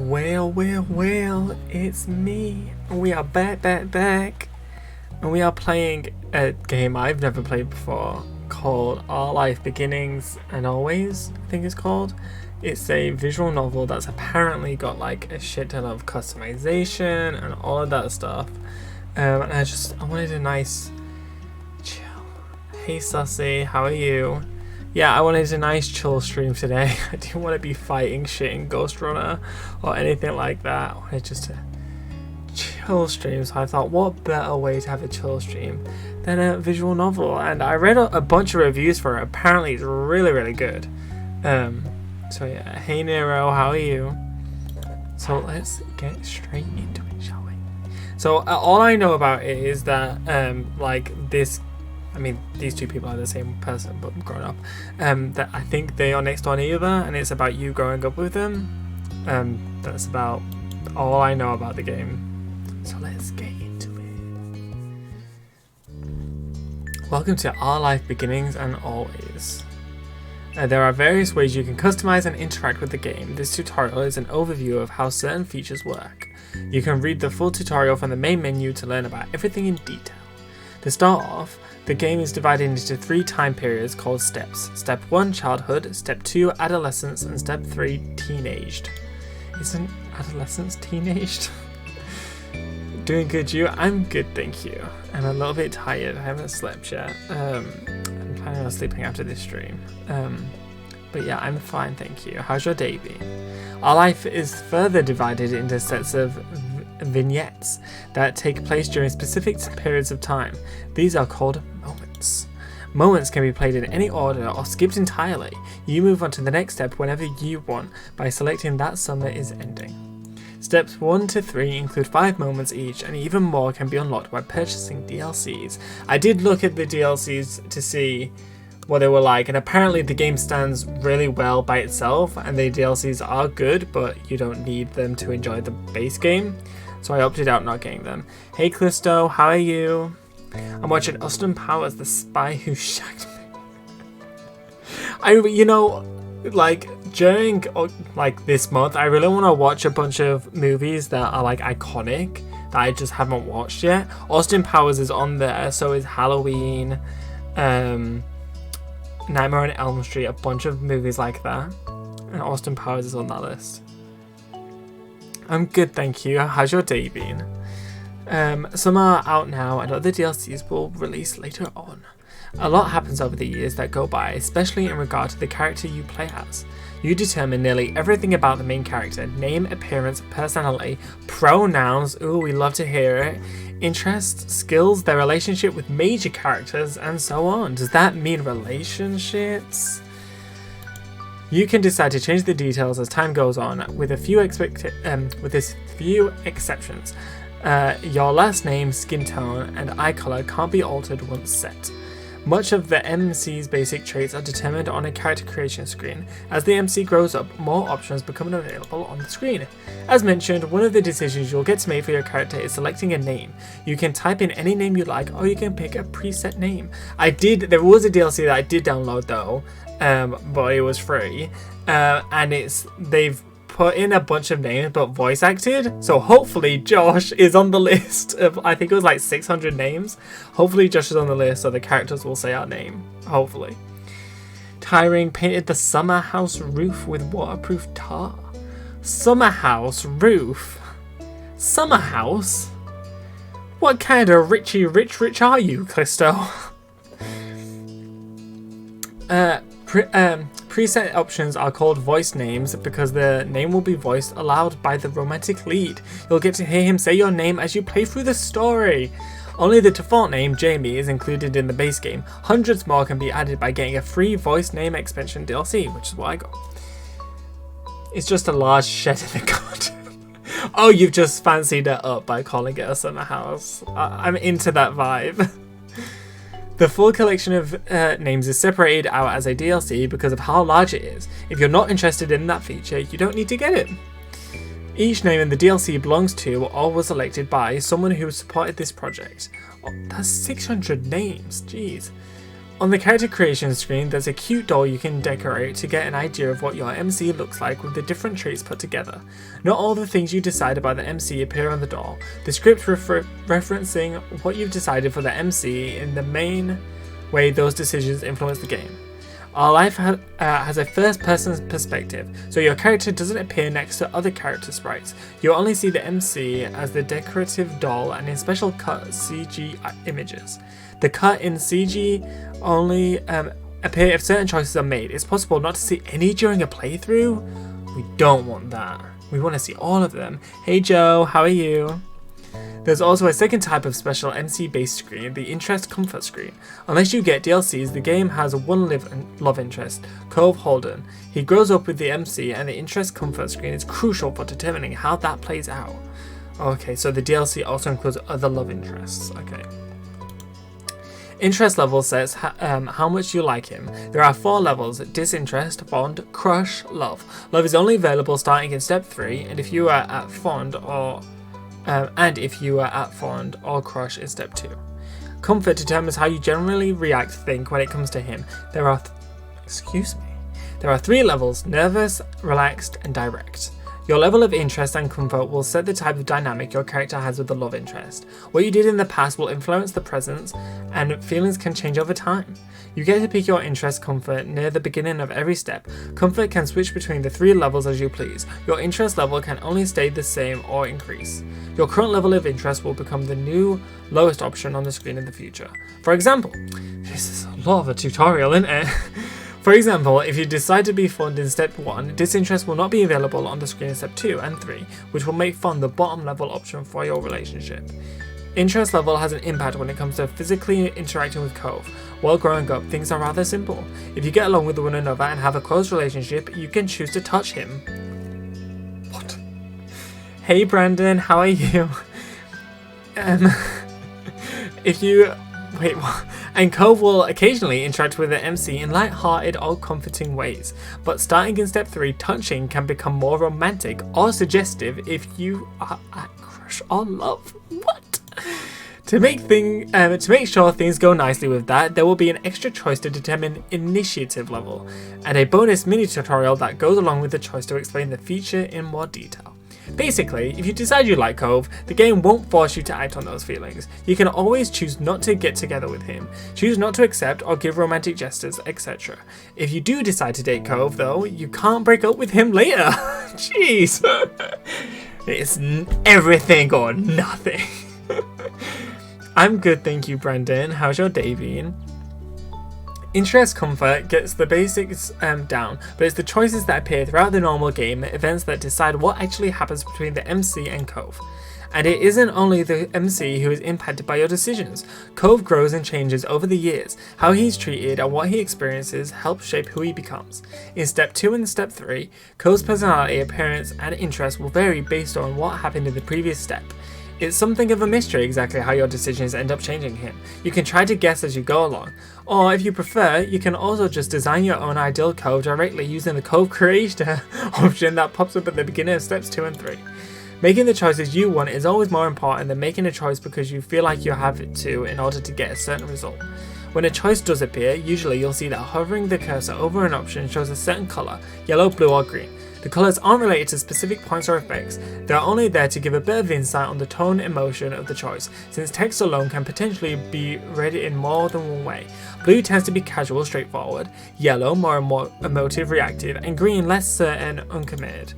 Well, it's me. We are back. And we are playing a game I've never played before called Our Life Beginnings and Always, I think it's called. It's a visual novel that's apparently got like a shit ton of customization and all of that stuff. And I wanted a nice chill. Hey Sussy, how are you? Yeah, I wanted a nice chill stream today. I didn't want to be fighting shit in Ghost Runner or anything like that. I wanted just a chill stream, so I thought what better way to have a chill stream than a visual novel, and I read a bunch of reviews for it. Apparently it's really good. So yeah, hey Nero, how are you? So let's get straight into it, shall we? So all I know about it is that these two people are the same person but grown up. That I think they are next door neighbor, and it's about you growing up with them. That's about all I know about the game. So let's get into it. Welcome to Our Life Beginnings and Always. There are various ways you can customize and interact with the game. This tutorial is an overview of how certain features work. You can read the full tutorial from the main menu to learn about everything in detail. To start off, the game is divided into 3 time periods called steps. Step 1, childhood, Step 2, adolescence, and Step 3, teenaged. Isn't adolescence teenaged? Doing good, you? I'm good, thank you. I'm a little bit tired. I haven't slept yet. I'm planning on sleeping after this stream. But yeah, I'm fine, thank you. How's your day been? Our life is further divided into sets of vignettes that take place during specific periods of time. These are called moments. Moments can be played in any order or skipped entirely. You move on to the next step whenever you want by selecting that summer is ending. Steps 1 to 3 include 5 moments each, and even more can be unlocked by purchasing DLCs. I did look at the DLCs to see what they were like, and apparently the game stands really well by itself, and the DLCs are good, but you don't need them to enjoy the base game. So I opted out not getting them. Hey Callisto, how are you? I'm watching Austin Powers, the spy who shagged me. During this month, I really want to watch a bunch of movies that are like iconic that I just haven't watched yet. Austin Powers is on there, so is Halloween, Nightmare on Elm Street, a bunch of movies like that, and Austin Powers is on that list. I'm good, thank you. How's your day been? Some are out now, and other DLCs will release later on. A lot happens over the years that go by, especially in regard to the character you play as. You determine nearly everything about the main character: name, appearance, personality, pronouns, ooh, we love to hear it, interests, skills, their relationship with major characters, and so on. Does that mean relationships? You can decide to change the details as time goes on, with a few exceptions. Your last name, skin tone, and eye color can't be altered once set. Much of the MC's basic traits are determined on a character creation screen. As the MC grows up, more options become available on the screen. As mentioned, one of the decisions you'll get to make for your character is selecting a name. You can type in any name you like, or you can pick a preset name. There was a DLC that I did download though, but it was free, and they've put in a bunch of names but voice acted, so hopefully Josh is on the list of, I think it was like 600 names. Hopefully Josh is on the list so the characters will say our name, hopefully. Tyring painted the summer house roof with waterproof tar. Summer house roof? Summer house? What kind of rich are you, Callisto? Preset options are called voice names because the name will be voiced aloud by the romantic lead. You'll get to hear him say your name as you play through the story. Only the default name, Jamie, is included in the base game. Hundreds more can be added by getting a free voice name expansion DLC, which is what I got. It's just a large shed in the garden. Oh, you've just fancied it up by calling it a summer house. I'm into that vibe. The full collection of names is separated out as a DLC because of how large it is. If you're not interested in that feature, you don't need to get it. Each name in the DLC belongs to or was selected by someone who supported this project. Oh, that's 600 names, jeez. On the character creation screen, there's a cute doll you can decorate to get an idea of what your MC looks like with the different traits put together. Not all the things you decide about the MC appear on the doll. The script referencing what you've decided for the MC in the main way those decisions influence the game. Our life has a first-person perspective, so your character doesn't appear next to other character sprites. You only see the MC as the decorative doll and in special cut CG images. The cut in CG only appear if certain choices are made. It's possible not to see any during a playthrough. We don't want that. We want to see all of them. Hey Joe, how are you? There's also a second type of special MC-based screen, the Interest Comfort screen. Unless you get DLCs, the game has one love interest, Cove Holden. He grows up with the MC, and the Interest Comfort screen is crucial for determining how that plays out. Okay, so the DLC also includes other love interests. Okay. Interest level says how much you like him. There are 4 levels: disinterest, fond, crush, love. Love is only available starting in step 3, and if you are at fond or crush in step 2. Comfort determines how you generally think when it comes to him. There are 3 levels: nervous, relaxed, and direct. Your level of interest and comfort will set the type of dynamic your character has with the love interest. What you did in the past will influence the present, and feelings can change over time. You get to pick your interest comfort near the beginning of every step. Comfort can switch between the 3 levels as you please. Your interest level can only stay the same or increase. Your current level of interest will become the new lowest option on the screen in the future. For example, this is a lot of a tutorial, isn't it? For example, if you decide to be fond in step 1, disinterest will not be available on the screen in step 2 and 3, which will make fond the bottom level option for your relationship. Interest level has an impact when it comes to physically interacting with Cove. While growing up, things are rather simple. If you get along with one another and have a close relationship, you can choose to touch him. What? Hey Brandon, how are you? If you... Wait, what? And Cove will occasionally interact with the MC in light-hearted or comforting ways, but starting in step 3, touching can become more romantic or suggestive if you are at crush or love. What? To make sure things go nicely with that, there will be an extra choice to determine initiative level, and a bonus mini tutorial that goes along with the choice to explain the feature in more detail. Basically, if you decide you like Cove, the game won't force you to act on those feelings. You can always choose not to get together with him, choose not to accept or give romantic gestures, etc. If you do decide to date Cove, though, you can't break up with him later. Jeez. It's everything or nothing. I'm good, thank you, Brendan. How's your day been? Interest comfort gets the basics down, but it's the choices that appear throughout the normal game events that decide what actually happens between the MC and Cove. And it isn't only the MC who is impacted by your decisions. Cove grows and changes over the years. How he's treated and what he experiences help shape who he becomes. In step 2 and step 3, Cove's personality, appearance, and interest will vary based on what happened in the previous step. It's something of a mystery exactly how your decisions end up changing him. You can try to guess as you go along, or if you prefer, you can also just design your own ideal Cove directly using the Cove Creator option that pops up at the beginning of steps 2 and 3. Making the choices you want is always more important than making a choice because you feel like you have to in order to get a certain result. When a choice does appear, usually you'll see that hovering the cursor over an option shows a certain colour, yellow, blue or green. The colours aren't related to specific points or effects, they're only there to give a bit of insight on the tone and emotion of the choice, since text alone can potentially be read in more than one way. Blue tends to be casual, straightforward, yellow more and more emotive, reactive, and green less certain, uncommitted.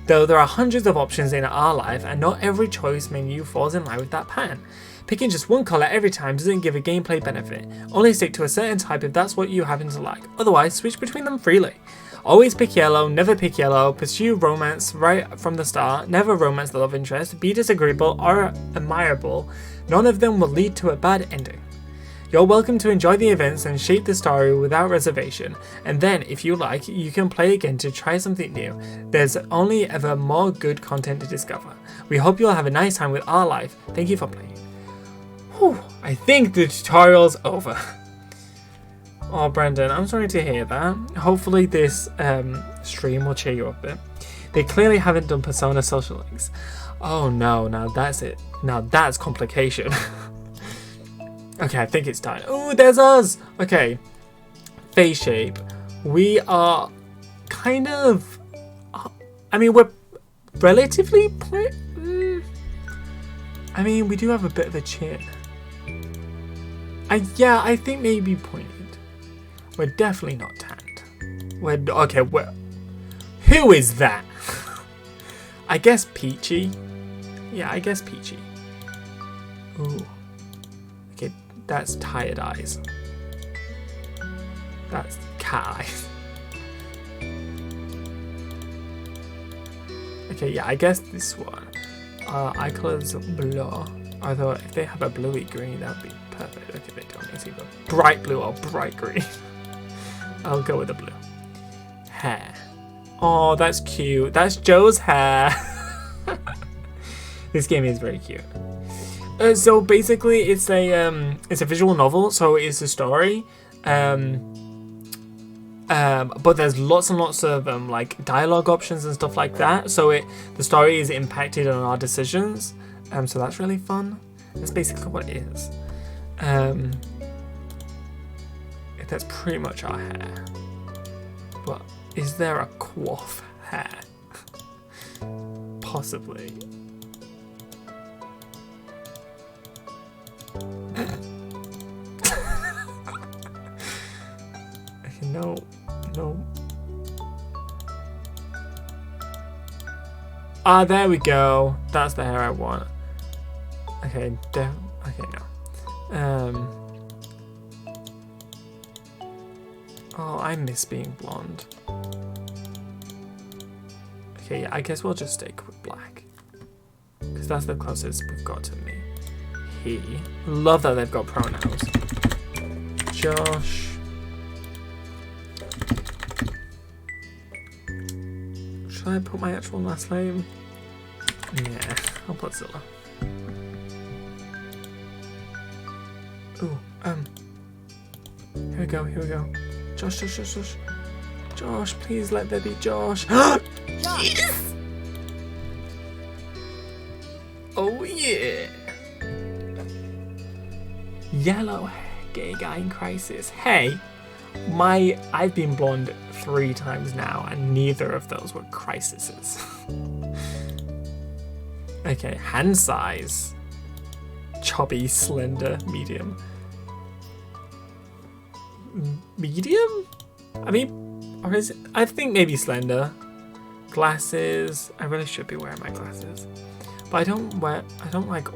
Though there are hundreds of options in our life, and not every choice menu falls in line with that pattern. Picking just one colour every time doesn't give a gameplay benefit, only stick to a certain type if that's what you happen to like, otherwise switch between them freely. Always pick yellow, never pick yellow, pursue romance right from the start, never romance the love interest, be disagreeable or admirable, none of them will lead to a bad ending. You're welcome to enjoy the events and shape the story without reservation, and then, if you like, you can play again to try something new. There's only ever more good content to discover. We hope you'll have a nice time with our life. Thank you for playing. Whew, I think the tutorial's over. Oh, Brendan, I'm sorry to hear that. Hopefully this stream will cheer you up a bit. They clearly haven't done Persona social links. Oh no, now that's it. Now that's complication. Okay, I think it's done. Oh, there's us! Okay. Face shape. We are kind of... I mean, we're relatively... I mean, we do have a bit of a chin. Yeah, I think maybe pointed. We're definitely not tanned. We're... Who is that? I guess peachy. Yeah, I guess peachy. Ooh. Okay, that's tired eyes. That's cat eyes. Okay, yeah, I guess this one. Eye color's blue. Although if they have a bluey green, that'd be perfect. Okay, they don't. It's either bright blue or bright green. I'll go with the blue. Hair. Oh, that's cute. That's Joe's hair. This game is very cute. So basically, it's a visual novel. So it's a story. But there's lots and lots of like dialogue options and stuff like that. So the story is impacted on our decisions. So that's really fun. That's basically what it is. That's pretty much our hair. But is there a coif hair? Possibly. No. Ah, there we go. That's the hair I want. Okay, no. Oh, I miss being blonde. Okay, yeah, I guess we'll just stick with black. Because that's the closest we've got to me. He. Love that they've got pronouns. Josh. Should I put my actual last name? Yeah, I'll put Zilla. Ooh, here we go. Josh. Josh, please let there be Josh. Yes! Oh yeah! Yellow gay guy in crisis. Hey, I've been blonde 3 times now, and neither of those were crises. Okay, hand size. Chubby, slender, medium. Medium? I mean, or is it? I think maybe slender. Glasses. I really should be wearing my glasses, but I don't like.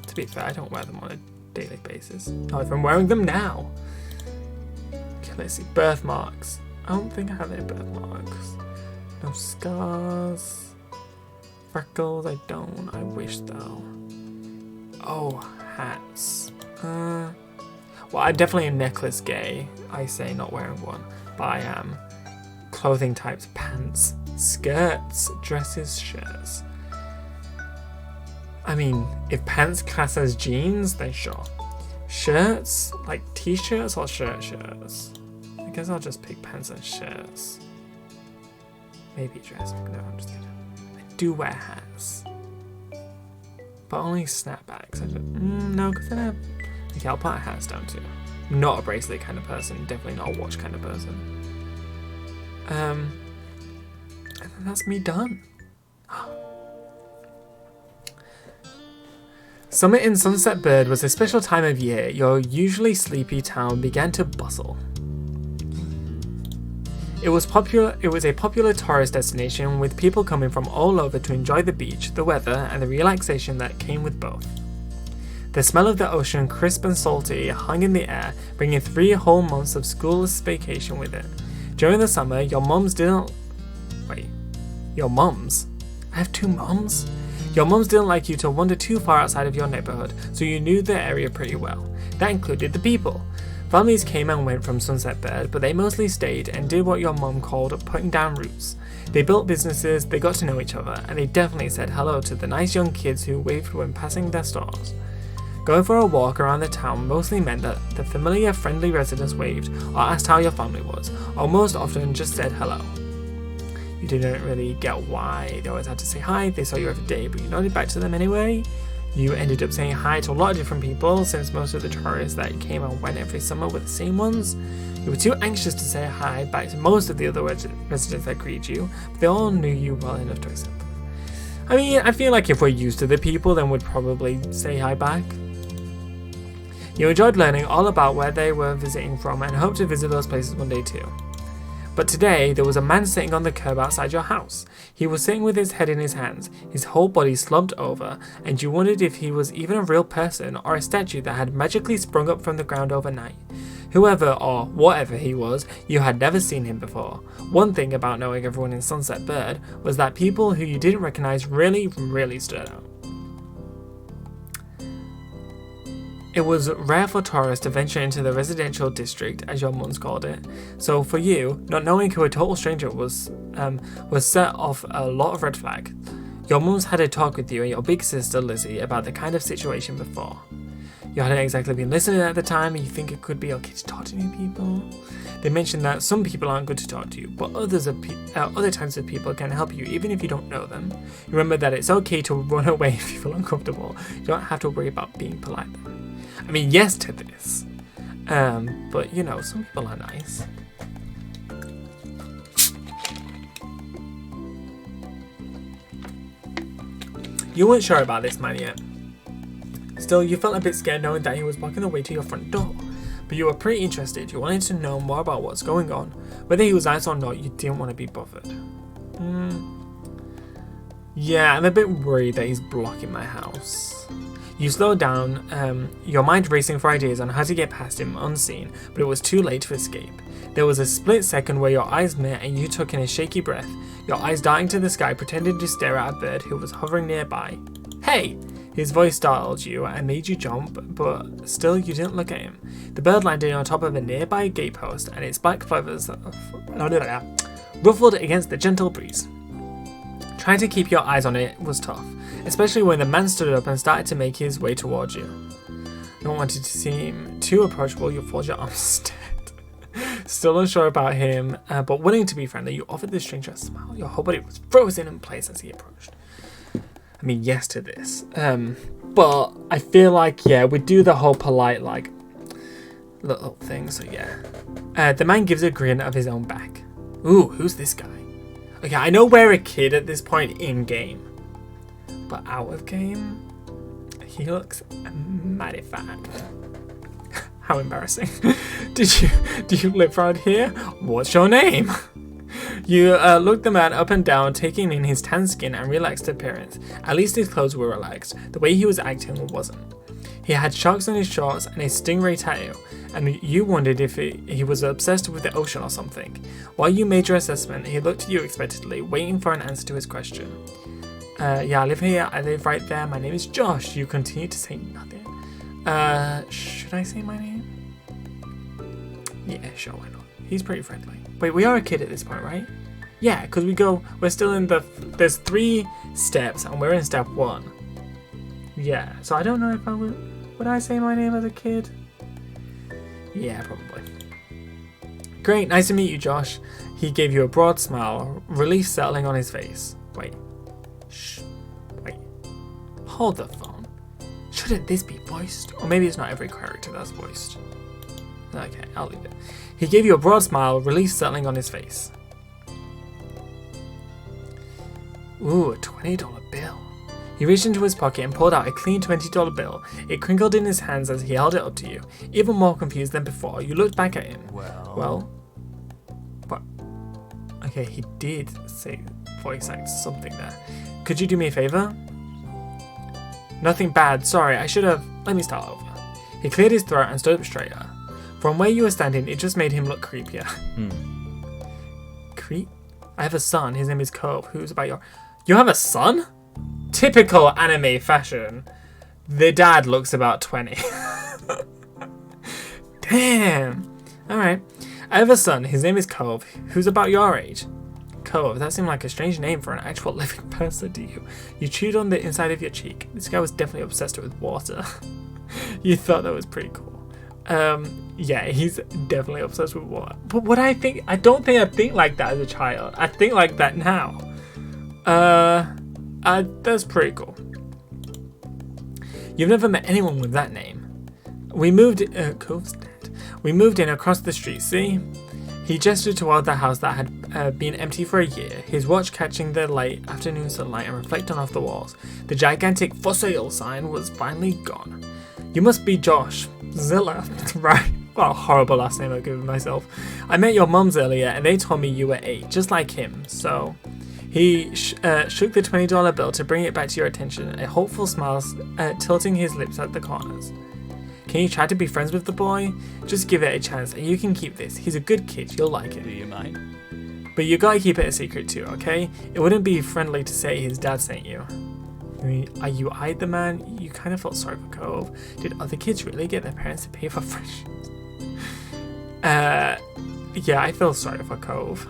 To be fair, I don't wear them on a daily basis. Not if I'm wearing them now. Okay, let's see. Birthmarks. I don't think I have any birthmarks. No scars. Freckles. I don't. I wish though. Oh, hats. Well, I'm definitely a necklace gay. I say not wearing one, but I am. Clothing types: pants, skirts, dresses, shirts. I mean, if pants class as jeans, then sure. Shirts, like t-shirts or shirts. I guess I'll just pick pants and shirts. Maybe a dress. No, I'm just kidding. I do wear hats, but only snapbacks. No, because then I have... Okay, I'll put hats down too. Not a bracelet kind of person. Definitely not a watch kind of person. And then that's me done. Summer in Sunset Bird was a special time of year. Your usually sleepy town began to bustle. It was a popular tourist destination, with people coming from all over to enjoy the beach, the weather, and the relaxation that came with both. The smell of the ocean, crisp and salty, hung in the air, bringing 3 whole months of schoolless vacation with it. During the summer, your mums didn't... Wait. Your mums? I have 2 mums? Your mums didn't like you to wander too far outside of your neighborhood, so you knew the area pretty well. That included the people. Families came and went from Sunset Bird, but they mostly stayed and did what your mum called putting down roots. They built businesses, they got to know each other, and they definitely said hello to the nice young kids who waved when passing their stores. Going for a walk around the town mostly meant that the familiar, friendly residents waved or asked how your family was, or most often just said hello. You didn't really get why they always had to say hi. They saw you every day, but you nodded back to them anyway. You ended up saying hi to a lot of different people, since most of the tourists that came and went every summer were the same ones. You were too anxious to say hi back to most of the other residents that greeted you, but they all knew you well enough to accept them. I mean, I feel like if we're used to the people, then we'd probably say hi back. You enjoyed learning all about where they were visiting from and hoped to visit those places one day too. But today, there was a man sitting on the curb outside your house. He was sitting with his head in his hands, his whole body slumped over, and you wondered if he was even a real person or a statue that had magically sprung up from the ground overnight. Whoever or whatever he was, you had never seen him before. One thing about knowing everyone in Sunset Bird was that people who you didn't recognize really stood out. It was rare for tourists to venture into the residential district, as your mums called it. So for you, not knowing who a total stranger was set off a lot of red flags. Your mums had a talk with you and your big sister Lizzie about the kind of situation before. You hadn't exactly been listening at the time, and you think it could be okay to talk to new people. They mentioned that some people aren't good to talk to you, but other types of people can help you even if you don't know them. Remember that it's okay to run away if you feel uncomfortable. You don't have to worry about being polite. I mean, yes to this. But you know, some people are nice. You weren't sure about this man yet. Still, you felt a bit scared knowing that he was blocking the way to your front door. But you were pretty interested. You wanted to know more about what's going on. Whether he was nice or not, you didn't want to be bothered. Yeah, I'm a bit worried that he's blocking my house. You slowed down, your mind racing for ideas on how to get past him unseen, but it was too late to escape. There was a split second where your eyes met and you took in a shaky breath, your eyes darting to the sky, pretending to stare at a bird who was hovering nearby. Hey! His voice startled you and made you jump, but still you didn't look at him. The bird landed on top of a nearby gatepost and its black feathers ruffled against the gentle breeze. Trying to keep your eyes on it was tough, especially when the man stood up and started to make his way towards you. Not wanting to seem too approachable, you folded your arms instead. Still unsure about him, but willing to be friendly, you offered the stranger a smile. Your whole body was frozen in place as he approached. I mean, yes to this. But I feel like, yeah, we do the whole polite, like, little thing, so yeah. The man gives a grin of his own back. Ooh, who's this guy? Okay, I know we're a kid at this point in-game. But out of game, he looks mighty fat. How embarrassing. Do you live around here? What's your name? You looked the man up and down, taking in his tan skin and relaxed appearance. At least his clothes were relaxed. The way he was acting wasn't. He had sharks on his shorts and a stingray tattoo, and you wondered if he was obsessed with the ocean or something. While you made your assessment, he looked at you expectantly, waiting for an answer to his question. Yeah, I live here. I live right there. My name is Josh. You continue to say nothing. Should I say my name? Yeah, sure, why not? He's pretty friendly. Wait, we are a kid at this point, right? Yeah, because we're still in there's 3 steps and we're in step 1. Yeah, so I don't know if I would I say my name as a kid? Yeah, probably. Great, nice to meet you, Josh. He gave you a broad smile, relief settling on his face. Wait. Shh. Wait. Hold the phone. Shouldn't this be voiced? Or maybe it's not every character that's voiced. Okay, I'll leave it. He gave you a broad smile, relief settling on his face. Ooh, a $20 bill. He reached into his pocket and pulled out a clean $20 bill. It crinkled in his hands as he held it up to you. Even more confused than before, you looked back at him. Well? What? Okay, he did say voice act something there. Could you do me a favor? Nothing bad, sorry, I should have... Let me start over. He cleared his throat and stood up straighter. From where you were standing, it just made him look creepier. Creep? I have a son, his name is Cove, who's about your... You have a son? Typical anime fashion. The dad looks about 20. Damn. Alright. I have a son, his name is Cove, who's about your age. Cove, that seemed like a strange name for an actual living person to you. You chewed on the inside of your cheek. This guy was definitely obsessed with water. You thought that was pretty cool. Yeah, he's definitely obsessed with water. But what I don't think I think like that as a child. I think like that now. That's pretty cool. You've never met anyone with that name. We moved Cove's dead. We moved in across the street, see? He gestured toward the house that had been empty for a year, his watch catching the late afternoon sunlight and reflecting off the walls. The gigantic "for sale" sign was finally gone. You must be Josh. Zilla. Right. What a horrible last name I've given myself. I met your mums earlier and they told me you were 8, just like him, so... He shook the $20 bill to bring it back to your attention, a hopeful smile tilting his lips at the corners. Can you try to be friends with the boy? Just give it a chance and you can keep this. He's a good kid, you'll like it. Do you mind? But you gotta keep it a secret too, okay? It wouldn't be friendly to say his dad sent you. I mean, are you eyed the man? You kind of felt sorry for Cove. Did other kids really get their parents to pay for friendships? Yeah, I feel sorry for Cove.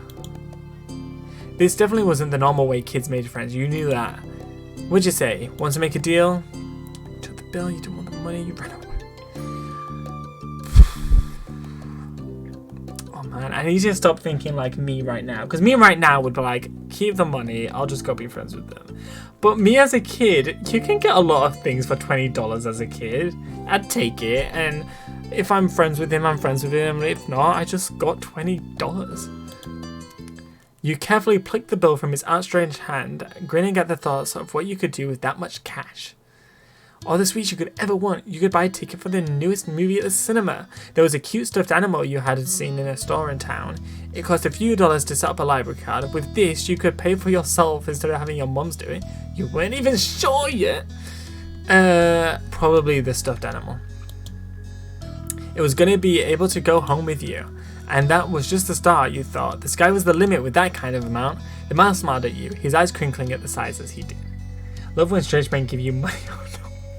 This definitely wasn't the normal way kids made friends, you knew that. What'd you say? Want to make a deal? You took the bill, you didn't want the money, you ran away. Oh man, I need to stop thinking like me right now. Because me right now would be like, keep the money, I'll just go be friends with them. But me as a kid, you can get a lot of things for $20 as a kid. I'd take it, and if I'm friends with him, I'm friends with him. If not, I just got $20. You carefully plucked the bill from his outstretched hand, grinning at the thoughts of what you could do with that much cash. All the sweets you could ever want. You could buy a ticket for the newest movie at the cinema. There was a cute stuffed animal you had seen in a store in town. It cost a few dollars to set up a library card. With this, you could pay for yourself instead of having your mums do it. You weren't even sure yet. Probably the stuffed animal. It was going to be able to go home with you. And that was just the start, you thought. The sky was the limit with that kind of amount. The man smiled at you, his eyes crinkling at the size as he did. Love when strange men give you money.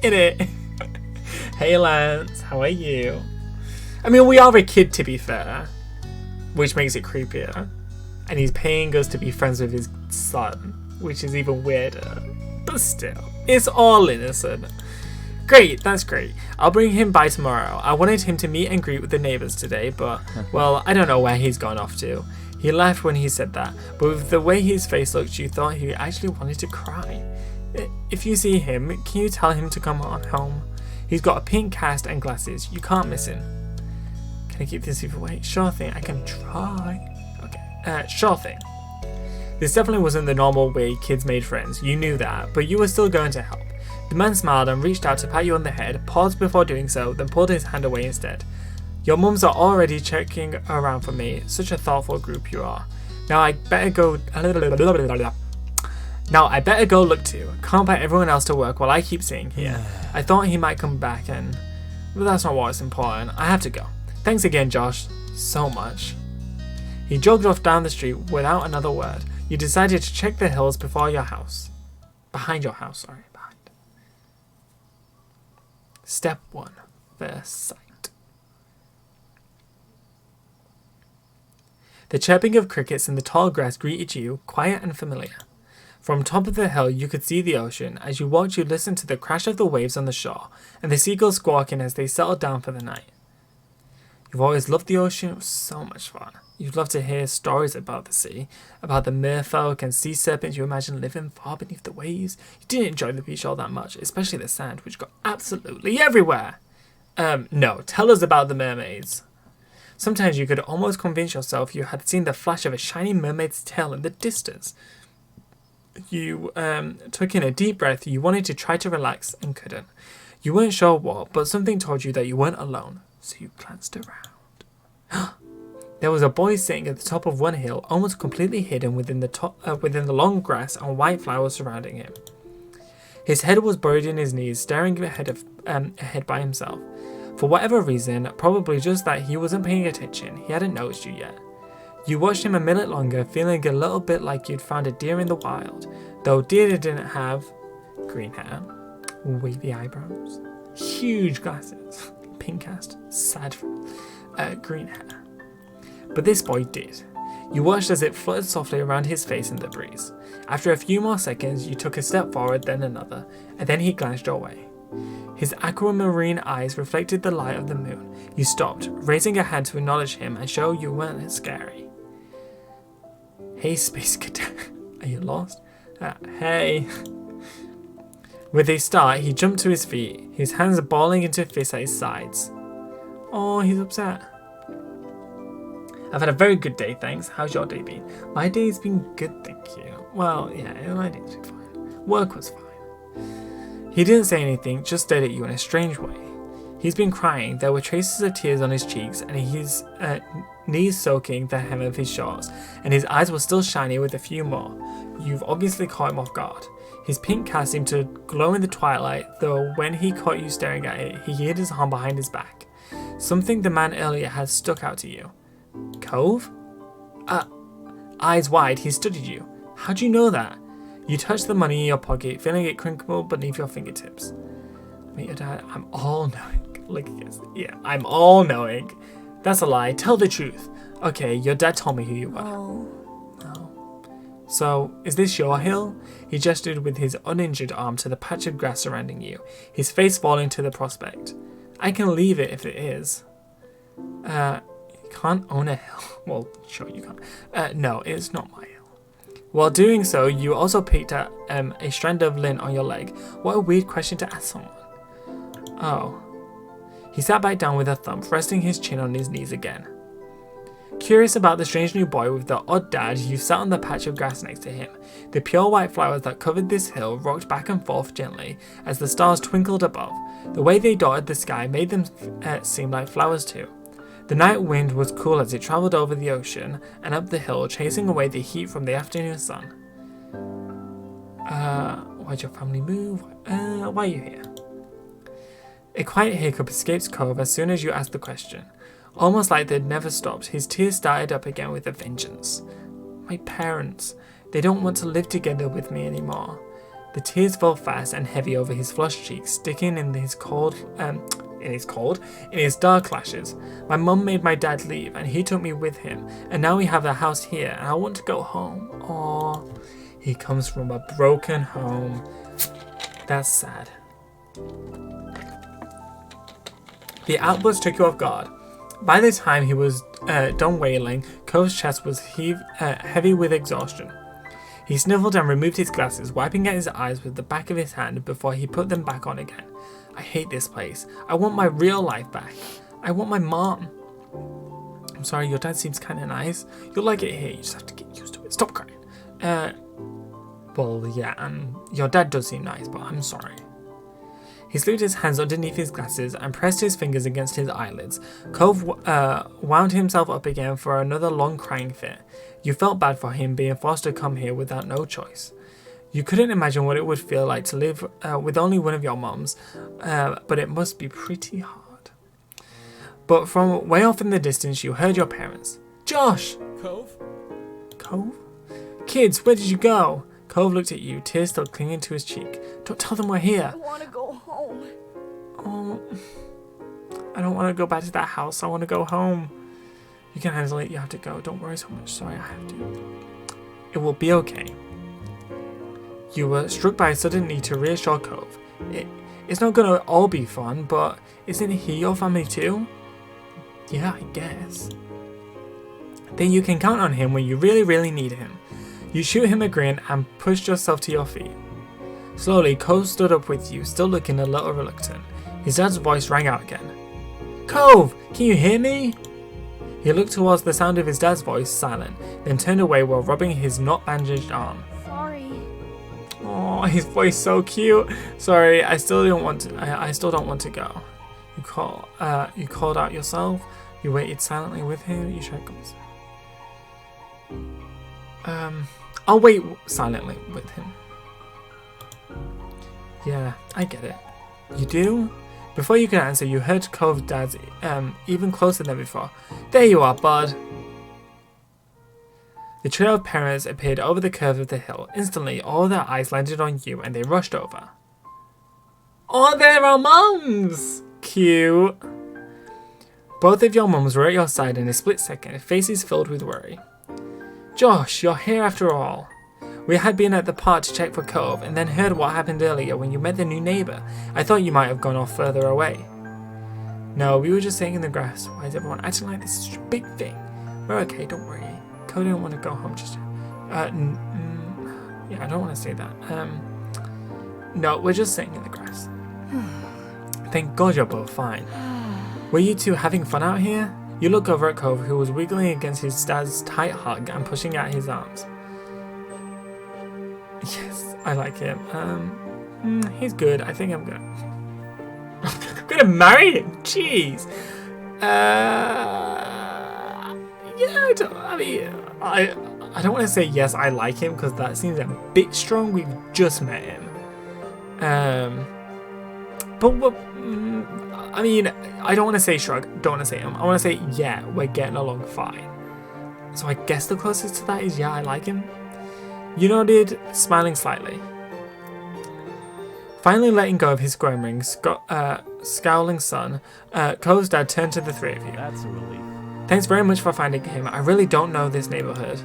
In it. Hey Lance, how are you? I mean, we are a kid to be fair, which makes it creepier. And he's paying us to be friends with his son, which is even weirder. But still, it's all innocent. Great, that's great. I'll bring him by tomorrow. I wanted him to meet and greet with the neighbours today, but, well, I don't know where he's gone off to. He laughed when he said that, but with the way his face looked, you thought he actually wanted to cry. If you see him, can you tell him to come on home? He's got a pink cast and glasses. You can't miss him. Can I keep this either way? Sure thing, I can try. Okay, sure thing. This definitely wasn't the normal way kids made friends. You knew that, but you were still going to help. The man smiled and reached out to pat you on the head, paused before doing so, then pulled his hand away instead. Your mums are already checking around for me. Such a thoughtful group you are. Now I better go look too. Can't bet everyone else to work while I keep sitting here. I thought he might come back and... But that's not what's important. I have to go. Thanks again, Josh. So much. He jogged off down the street without another word. You decided to check the hills before your house. Behind your house, sorry. Behind. Step 1. First sight. The chirping of crickets in the tall grass greeted you, quiet and familiar. From top of the hill you could see the ocean. As you walked you listened to the crash of the waves on the shore, and the seagulls squawking as they settled down for the night. You've always loved the ocean, it was so much fun. You'd love to hear stories about the sea, about the merfolk and sea serpents you imagined living far beneath the waves. You didn't enjoy the beach all that much, especially the sand, which got absolutely everywhere. No, tell us about the mermaids. Sometimes you could almost convince yourself you had seen the flash of a shiny mermaid's tail in the distance. You took in a deep breath. You wanted to try to relax and couldn't. You weren't sure what, but something told you that you weren't alone, so you glanced around. There was a boy sitting at the top of one hill, almost completely hidden within the long grass and white flowers surrounding him. His head was buried in his knees, staring ahead by himself. For whatever reason, probably just that he wasn't paying attention, he hadn't noticed you yet. You watched him a minute longer, feeling a little bit like you'd found a deer in the wild, though deer didn't have green hair, wavy eyebrows, huge glasses, pink cast, sad green hair. But this boy did. You watched as it fluttered softly around his face in the breeze. After a few more seconds, you took a step forward, then another, and then he glanced your way. His aquamarine eyes reflected the light of the moon. You stopped, raising a hand to acknowledge him and show you weren't as scary. Hey, Space Cadet. Are you lost? Hey. With a start, he jumped to his feet, his hands balling into fists at his sides. Oh, he's upset. I've had a very good day, thanks. How's your day been? My day's been good, thank you. Well, yeah, my day's been fine. Work was fine. He didn't say anything, just stared at you in a strange way. He's been crying. There were traces of tears on his cheeks, and his knees soaking the hem of his shorts, and his eyes were still shiny with a few more. You've obviously caught him off guard. His pink cat seemed to glow in the twilight, though when he caught you staring at it, he hid his arm behind his back. Something the man earlier had stuck out to you. Cove? Eyes wide, he studied you. How do you know that? You touched the money in your pocket, feeling it crinkle beneath your fingertips. Meet your dad. I'm all knowing. Like, yes, yeah, I'm all knowing. That's a lie. Tell the truth. Okay, your dad told me who you were. No. So, is this your hill? He gestured with his uninjured arm to the patch of grass surrounding you, his face falling to the prospect. I can leave it if it is. You can't own a hill. Well, sure you can. No, it's not my hill. While doing so, you also picked up a strand of lint on your leg. What a weird question to ask someone. Oh. He sat back down with a thump, resting his chin on his knees again. Curious about the strange new boy with the odd dad, you sat on the patch of grass next to him. The pure white flowers that covered this hill rocked back and forth gently as the stars twinkled above. The way they dotted the sky made them seem like flowers too. The night wind was cool as it travelled over the ocean and up the hill, chasing away the heat from the afternoon sun. Why'd your family move? Why are you here? A quiet hiccup escaped Cove as soon as you asked the question. Almost like they'd never stopped, his tears started up again with a vengeance. My parents, they don't want to live together with me anymore. The tears fell fast and heavy over his flushed cheeks, sticking in his dark lashes. My mum made my dad leave, and he took me with him, and now we have a house here, and I want to go home. Aww, he comes from a broken home. That's sad. The outburst took you off guard. By the time he was done wailing, Cove's chest was heavy with exhaustion. He sniffled and removed his glasses, wiping at his eyes with the back of his hand before he put them back on again. I hate this place. I want my real life back. I want my mom. I'm sorry, your dad seems kind of nice. You'll like it here. You just have to get used to it. Stop crying. Well, yeah, your dad does seem nice, but I'm sorry. He slid his hands underneath his glasses and pressed his fingers against his eyelids. Cove wound himself up again for another long crying fit. You felt bad for him being forced to come here without no choice. You couldn't imagine what it would feel like to live with only one of your moms, but it must be pretty hard. But from way off in the distance, you heard your parents. Josh! Cove? Cove? Kids, where did you go? Cove looked at you, tears still clinging to his cheek. Don't tell them we're here. I want to go home. Oh, I don't want to go back to that house. I want to go home. You can handle it. You have to go. Don't worry so much. Sorry, I have to. It will be okay. You were struck by a sudden need to reassure Cove. It's not going to all be fun, but isn't he your family too? Yeah, I guess. Then you can count on him when you really, really need him. You shoot him a grin and pushed yourself to your feet. Slowly, Cove stood up with you, still looking a little reluctant. His dad's voice rang out again. Cove, can you hear me? He looked towards the sound of his dad's voice, silent, then turned away while rubbing his not bandaged arm. Sorry. Oh, his voice so cute. Sorry, I still don't want to go. You called out yourself. You waited silently with him. You tried to I'll wait silently with him. Yeah, I get it. You do? Before you could answer, you heard Cove's dad's even closer than before. There you are, bud. The trio of parents appeared over the curve of the hill. Instantly, all their eyes landed on you and they rushed over. Oh, they're our mums! Cute. Both of your mums were at your side in a split second, faces filled with worry. Josh, you're here after all. We had been at the park to check for Cove and then heard what happened earlier when you met the new neighbour. I thought you might have gone off further away. No, we were just sitting in the grass. Why is everyone acting like this is such a big thing? We're okay, don't worry. Cove didn't want to go home just yet. Yeah, I don't want to say that. No, we're just sitting in the grass. Thank God you're both fine. Were you two having fun out here? You look over at Cove, who was wiggling against his dad's tight hug and pushing out his arms. Yes, I like him. He's good. I think I'm gonna marry him. Jeez. Yeah, I don't want to say yes, I like him, because that seems a bit strong. We've just met him. But I mean, I don't want to say shrug, don't want to say him. I want to say, yeah, we're getting along fine. So I guess the closest to that is, yeah, I like him. You nodded, smiling slightly. Finally letting go of his growing, scowling son, Cove's dad turned to the three of you. That's a relief. Thanks very much for finding him. I really don't know this neighborhood.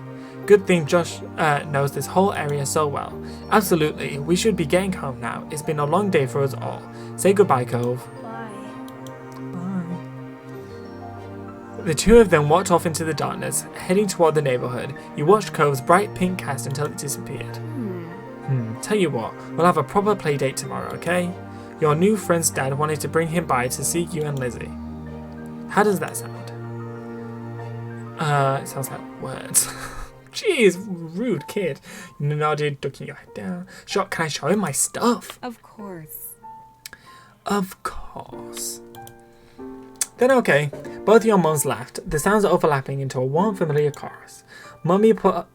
Good thing Josh knows this whole area so well. Absolutely, we should be getting home now. It's been a long day for us all. Say goodbye, Cove. Bye. Bye. The two of them walked off into the darkness, heading toward the neighborhood. You watched Cove's bright pink cast until it disappeared. Tell you what, we'll have a proper play date tomorrow, okay? Your new friend's dad wanted to bring him by to see you and Lizzie. How does that sound? It sounds like words. Jeez, rude kid. You nodded, ducking your head down. Sure, can I show him my stuff? Of course. Of course. Then okay, both your moms laughed, the sounds overlapping into a warm, familiar chorus. Mummy put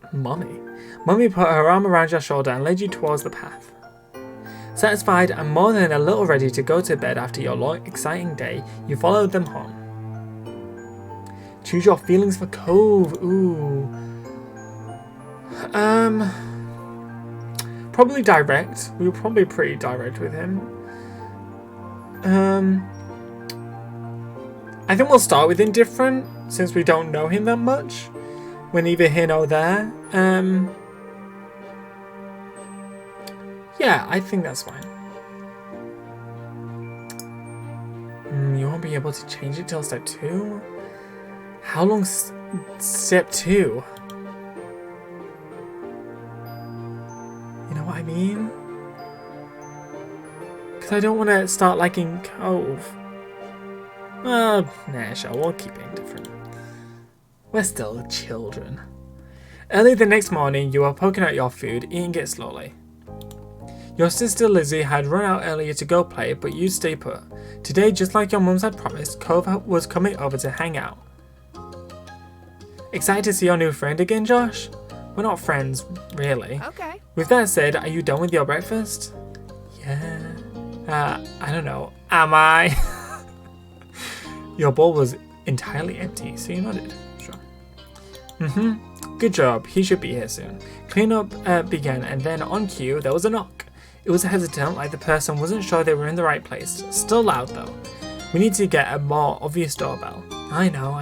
her arm around your shoulder and led you towards the path. Satisfied and more than a little ready to go to bed after your long, exciting day, you followed them home. Choose your feelings for Cove. Ooh. Probably direct. We were probably pretty direct with him. I think we'll start with indifferent, since we don't know him that much. We're neither here nor there. Yeah, I think that's fine. You won't be able to change it till step 2? How long's step 2? You know what I mean? Because I don't want to start liking Cove. Nah, sure, we'll keep it indifferent. We're still children. Early the next morning, you are poking at your food, eating it slowly. Your sister Lizzie had run out earlier to go play, but you stay put. Today, just like your mums had promised, Cove was coming over to hang out. Excited to see your new friend again, Josh? We're not friends, really. Okay. With that said, are you done with your breakfast? Yeah. I don't know. Am I? Your bowl was entirely empty, so you nodded. Sure. Good job. He should be here soon. Cleanup began, and then on cue, there was a knock. It was hesitant, like the person wasn't sure they were in the right place. Still loud, though. We need to get a more obvious doorbell. I know.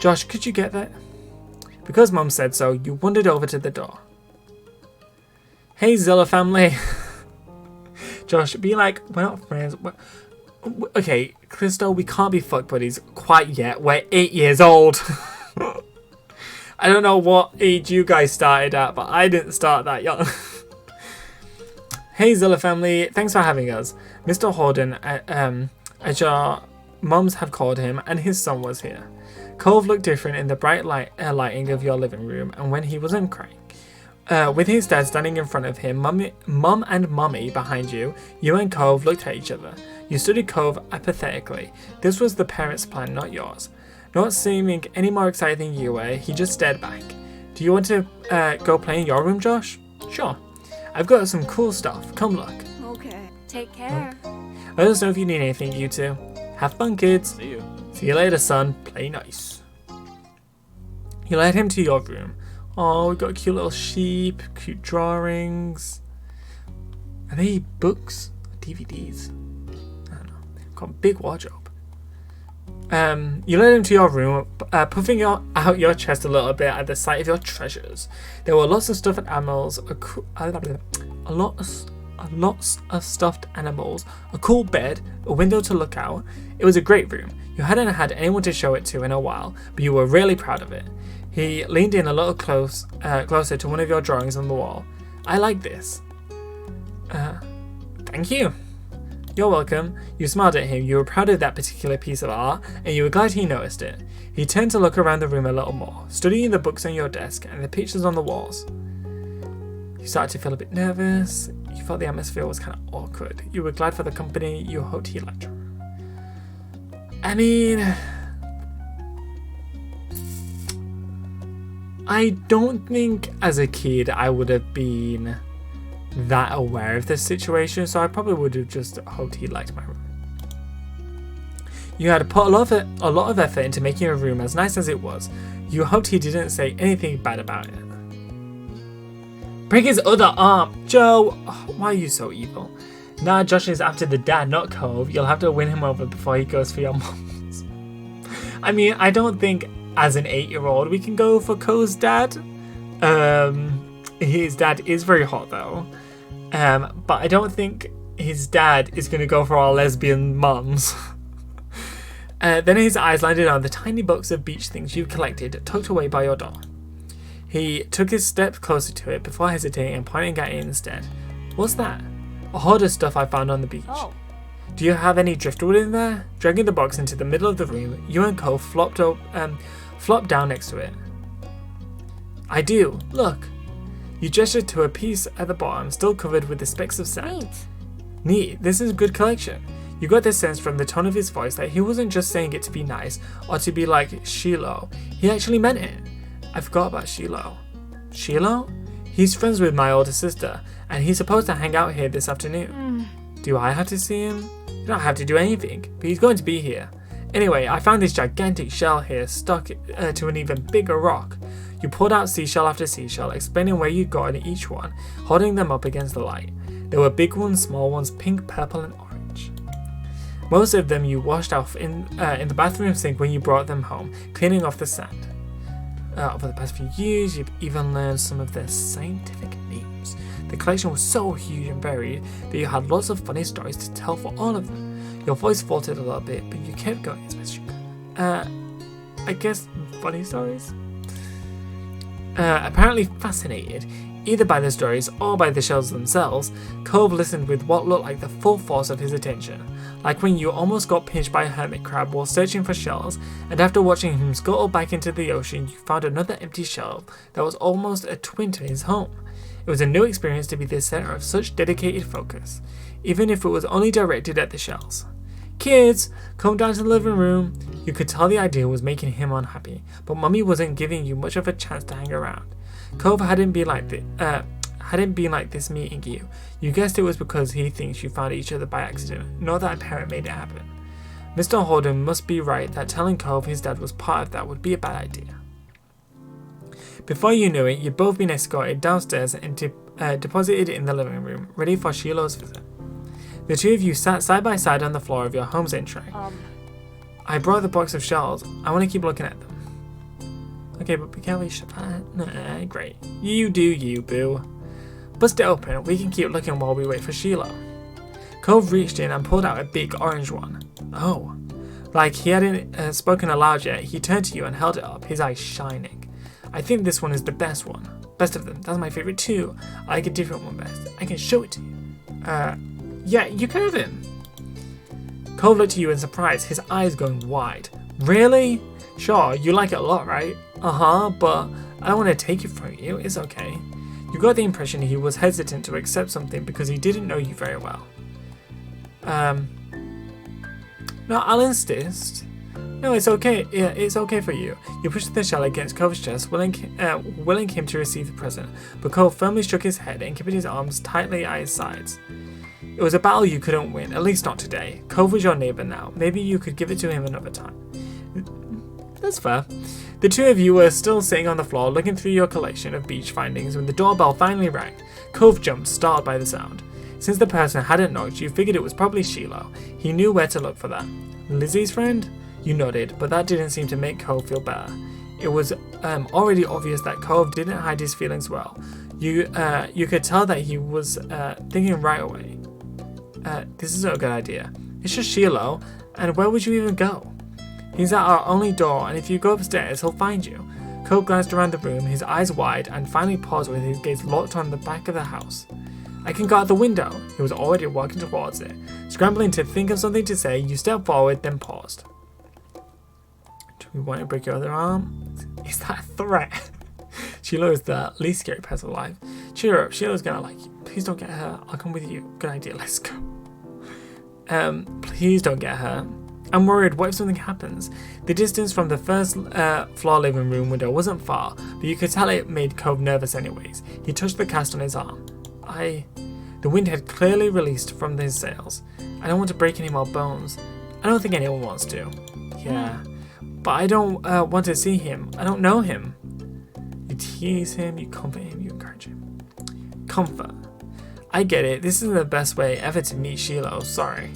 Josh, could you get that? Because Mum said so, you wandered over to the door. Hey, Zilla family. Josh, be like, we're not friends. Okay, Crystal, we can't be fuck buddies quite yet. We're 8 years old. I don't know what age you guys started at, but I didn't start that young. Hey, Zilla family, thanks for having us. Mr. Horden, as your mums have called him, and his son was here. Cove looked different in the bright lighting of your living room, and when he wasn't crying. With his dad standing in front of him, Mum and Mummy behind you, you and Cove looked at each other. You studied Cove apathetically. This was the parents' plan, not yours. Not seeming any more excited than you were, he just stared back. Do you want to go play in your room, Josh? Sure. I've got some cool stuff. Come look. Okay. Take care. Let us know if you need anything, you two. Have fun, kids. See you. See you later, son. Play nice. You led him to your room. Oh, we got a cute little sheep, cute drawings. Are they books? DVDs? I don't know. Got a big wardrobe. You led him to your room, puffing out your chest a little bit at the sight of your treasures. There were lots of stuffed animals, lots of stuffed animals, a cool bed, a window to look out. It was a great room. You hadn't had anyone to show it to in a while, but you were really proud of it. He leaned in a little closer to one of your drawings on the wall. I like this. Thank you. You're welcome. You smiled at him. You were proud of that particular piece of art, and you were glad he noticed it. He turned to look around the room a little more, studying the books on your desk and the pictures on the walls. You started to feel a bit nervous. You felt the atmosphere was kind of awkward. You were glad for the company. You hoped he liked her. I mean, I don't think as a kid I would have been that aware of this situation, so I probably would have just hoped he liked my room. You had put a lot of effort into making your room as nice as it was. You hoped he didn't say anything bad about it. Break his other arm! Joe! Oh, why are you so evil? Nah, Josh is after the dad, not Cove. You'll have to win him over before he goes for your mums. I mean, I don't think as an 8-year-old we can go for Cove's dad. His dad is very hot though. But I don't think his dad is going to go for our lesbian mums. Then his eyes landed on the tiny box of beach things you collected, tucked away by your door. He took his steps closer to it before hesitating and pointing at it instead. What's that? A hoard of stuff I found on the beach. Oh. Do you have any driftwood in there? Dragging the box into the middle of the room, you and Cole flopped down next to it. I do. Look. You gestured to a piece at the bottom, still covered with the specks of sand. Neat. This is a good collection. You got this sense from the tone of his voice that he wasn't just saying it to be nice or to be like Shiloh. He actually meant it. I forgot about Shiloh. Shiloh? He's friends with my older sister, and he's supposed to hang out here this afternoon. Do I have to see him? You don't have to do anything, but he's going to be here. Anyway, I found this gigantic shell here stuck to an even bigger rock. You pulled out seashell after seashell, explaining where you'd gotten each one, holding them up against the light. There were big ones, small ones, pink, purple, and orange. Most of them you washed off in the bathroom sink when you brought them home, cleaning off the sand. Over the past few years, you've even learned some of their scientific names. The collection was so huge and varied that you had lots of funny stories to tell for all of them. Your voice faltered a little bit, but you kept going as best you could. I guess funny stories? Apparently fascinated, either by the stories or by the shells themselves, Cove listened with what looked like the full force of his attention. Like when you almost got pinched by a hermit crab while searching for shells, and after watching him scuttle back into the ocean, you found another empty shell that was almost a twin to his home. It was a new experience to be the center of such dedicated focus, even if it was only directed at the shells. Kids, come down to the living room. You could tell the idea was making him unhappy, but Mummy wasn't giving you much of a chance to hang around. Cove hadn't been like this meeting you. You guessed it was because he thinks you found each other by accident, not that a parent made it happen. Mr. Holden must be right that telling Cove his dad was part of that would be a bad idea. Before you knew it, you'd both been escorted downstairs and deposited in the living room, ready for Sheila's visit. The two of you sat side by side on the floor of your home's entry. I brought the box of shells. I want to keep looking at them. Okay, but we can't shut that. Nah, great. You do you, boo. Bust it open. We can keep looking while we wait for Sheila. Cove reached in and pulled out a big orange one. Oh. Like he hadn't spoken aloud yet, he turned to you and held it up, his eyes shining. I think this one is the best one. Best of them. That's my favorite too. I like a different one best. I can show it to you. Yeah, you can have him. Cove looked at you in surprise, his eyes going wide. Really? Sure, you like it a lot, right? But I don't want to take it from you. It's okay. You got the impression he was hesitant to accept something because he didn't know you very well. No, I'll insist. No, it's okay. Yeah, it's okay for you. You pushed the shell against Cove's chest, willing him to receive the present, but Cove firmly shook his head and kept his arms tightly at his sides. It was a battle you couldn't win, at least not today. Cove was your neighbour now. Maybe you could give it to him another time. That's fair. The two of you were still sitting on the floor looking through your collection of beach findings when the doorbell finally rang. Cove jumped, startled by the sound. Since the person hadn't knocked, you figured it was probably Shiloh. He knew where to look for that. Lizzie's friend? You nodded, but that didn't seem to make Cove feel better. It was already obvious that Cove didn't hide his feelings well. You could tell that he was thinking right away. This isn't a good idea. It's just Shiloh, and where would you even go? He's at our only door, and if you go upstairs, he'll find you. Cove glanced around the room, his eyes wide, and finally paused with his gaze locked on the back of the house. I can go out the window. He was already walking towards it. Scrambling to think of something to say, you stepped forward, then paused. Do we want to break your other arm? Is that a threat? Sheila is the least scary person alive. Cheer up, Sheila's gonna like you. Please don't get her. I'll come with you. Good idea, let's go. Please don't get her. I'm worried, what if something happens? The distance from the first floor living room window wasn't far, but you could tell it made Cove nervous anyways. He touched the cast on his arm. The wind had clearly released from his sails. I don't want to break any more bones. I don't think anyone wants to. Yeah. But I don't want to see him. I don't know him. You tease him, you comfort him, you encourage him. Comfort. I get it. This isn't the best way ever to meet Shiloh. Sorry.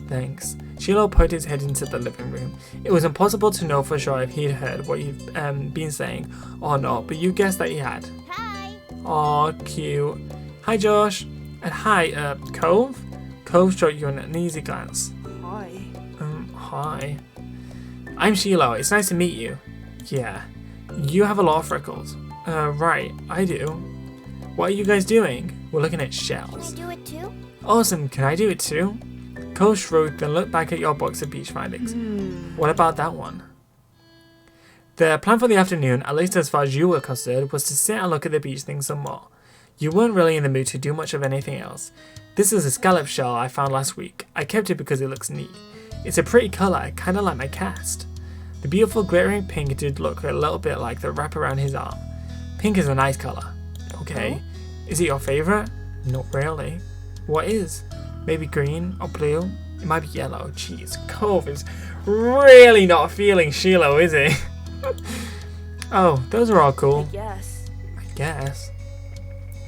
Thanks. Shiloh poked his head into the living room. It was impossible to know for sure if he'd heard what you've been saying or not, but you guessed that he had. Hi. Aw, cute. Hi, Josh. And hi, Cove? Cove shot you an uneasy glance. Hi. Hi. I'm Shiloh. It's nice to meet you. Yeah. You have a lot of freckles. Right. I do. What are you guys doing? We're looking at shells. Can I do it too? Awesome. Can I do it too? Cole shrugged, then looked back at your box of beach findings. What about that one? The plan for the afternoon, at least as far as you were concerned, was to sit and look at the beach things some more. You weren't really in the mood to do much of anything else. This is a scallop shell I found last week. I kept it because it looks neat. It's a pretty colour, kinda like my cast. The beautiful glittering pink did look a little bit like the wrap around his arm. Pink is a nice colour. Okay. Is it your favourite? Not really. What is? Maybe green or blue? It might be yellow. Jeez, Cove is really not feeling Shiloh, is he? Oh, those are all cool. Yes. I guess.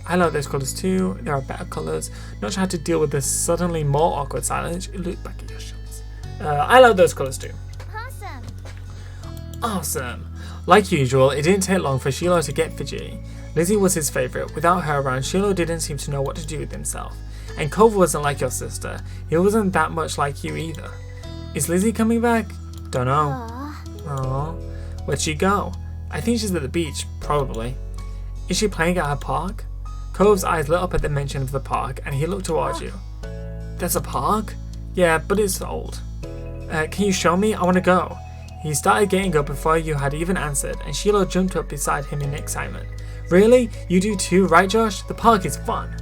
I like those colours too. There are better colours. Not sure how to deal with this suddenly more awkward silence. Look back at your shorts. I like those colours too. Awesome. Awesome. Like usual, it didn't take long for Shiloh to get fidgety. Lizzie was his favourite. Without her around, Shiloh didn't seem to know what to do with himself. And Cove wasn't like your sister. He wasn't that much like you either. Is Lizzie coming back? Don't know. Aww. Where'd she go? I think she's at the beach, probably. Is she playing at her park? Cove's eyes lit up at the mention of the park, and he looked towards you. There's a park? Yeah, but it's old. Can you show me? I want to go. He started getting up before you had even answered, and Shiloh jumped up beside him in excitement. Really? You do too, right, Josh? The park is fun.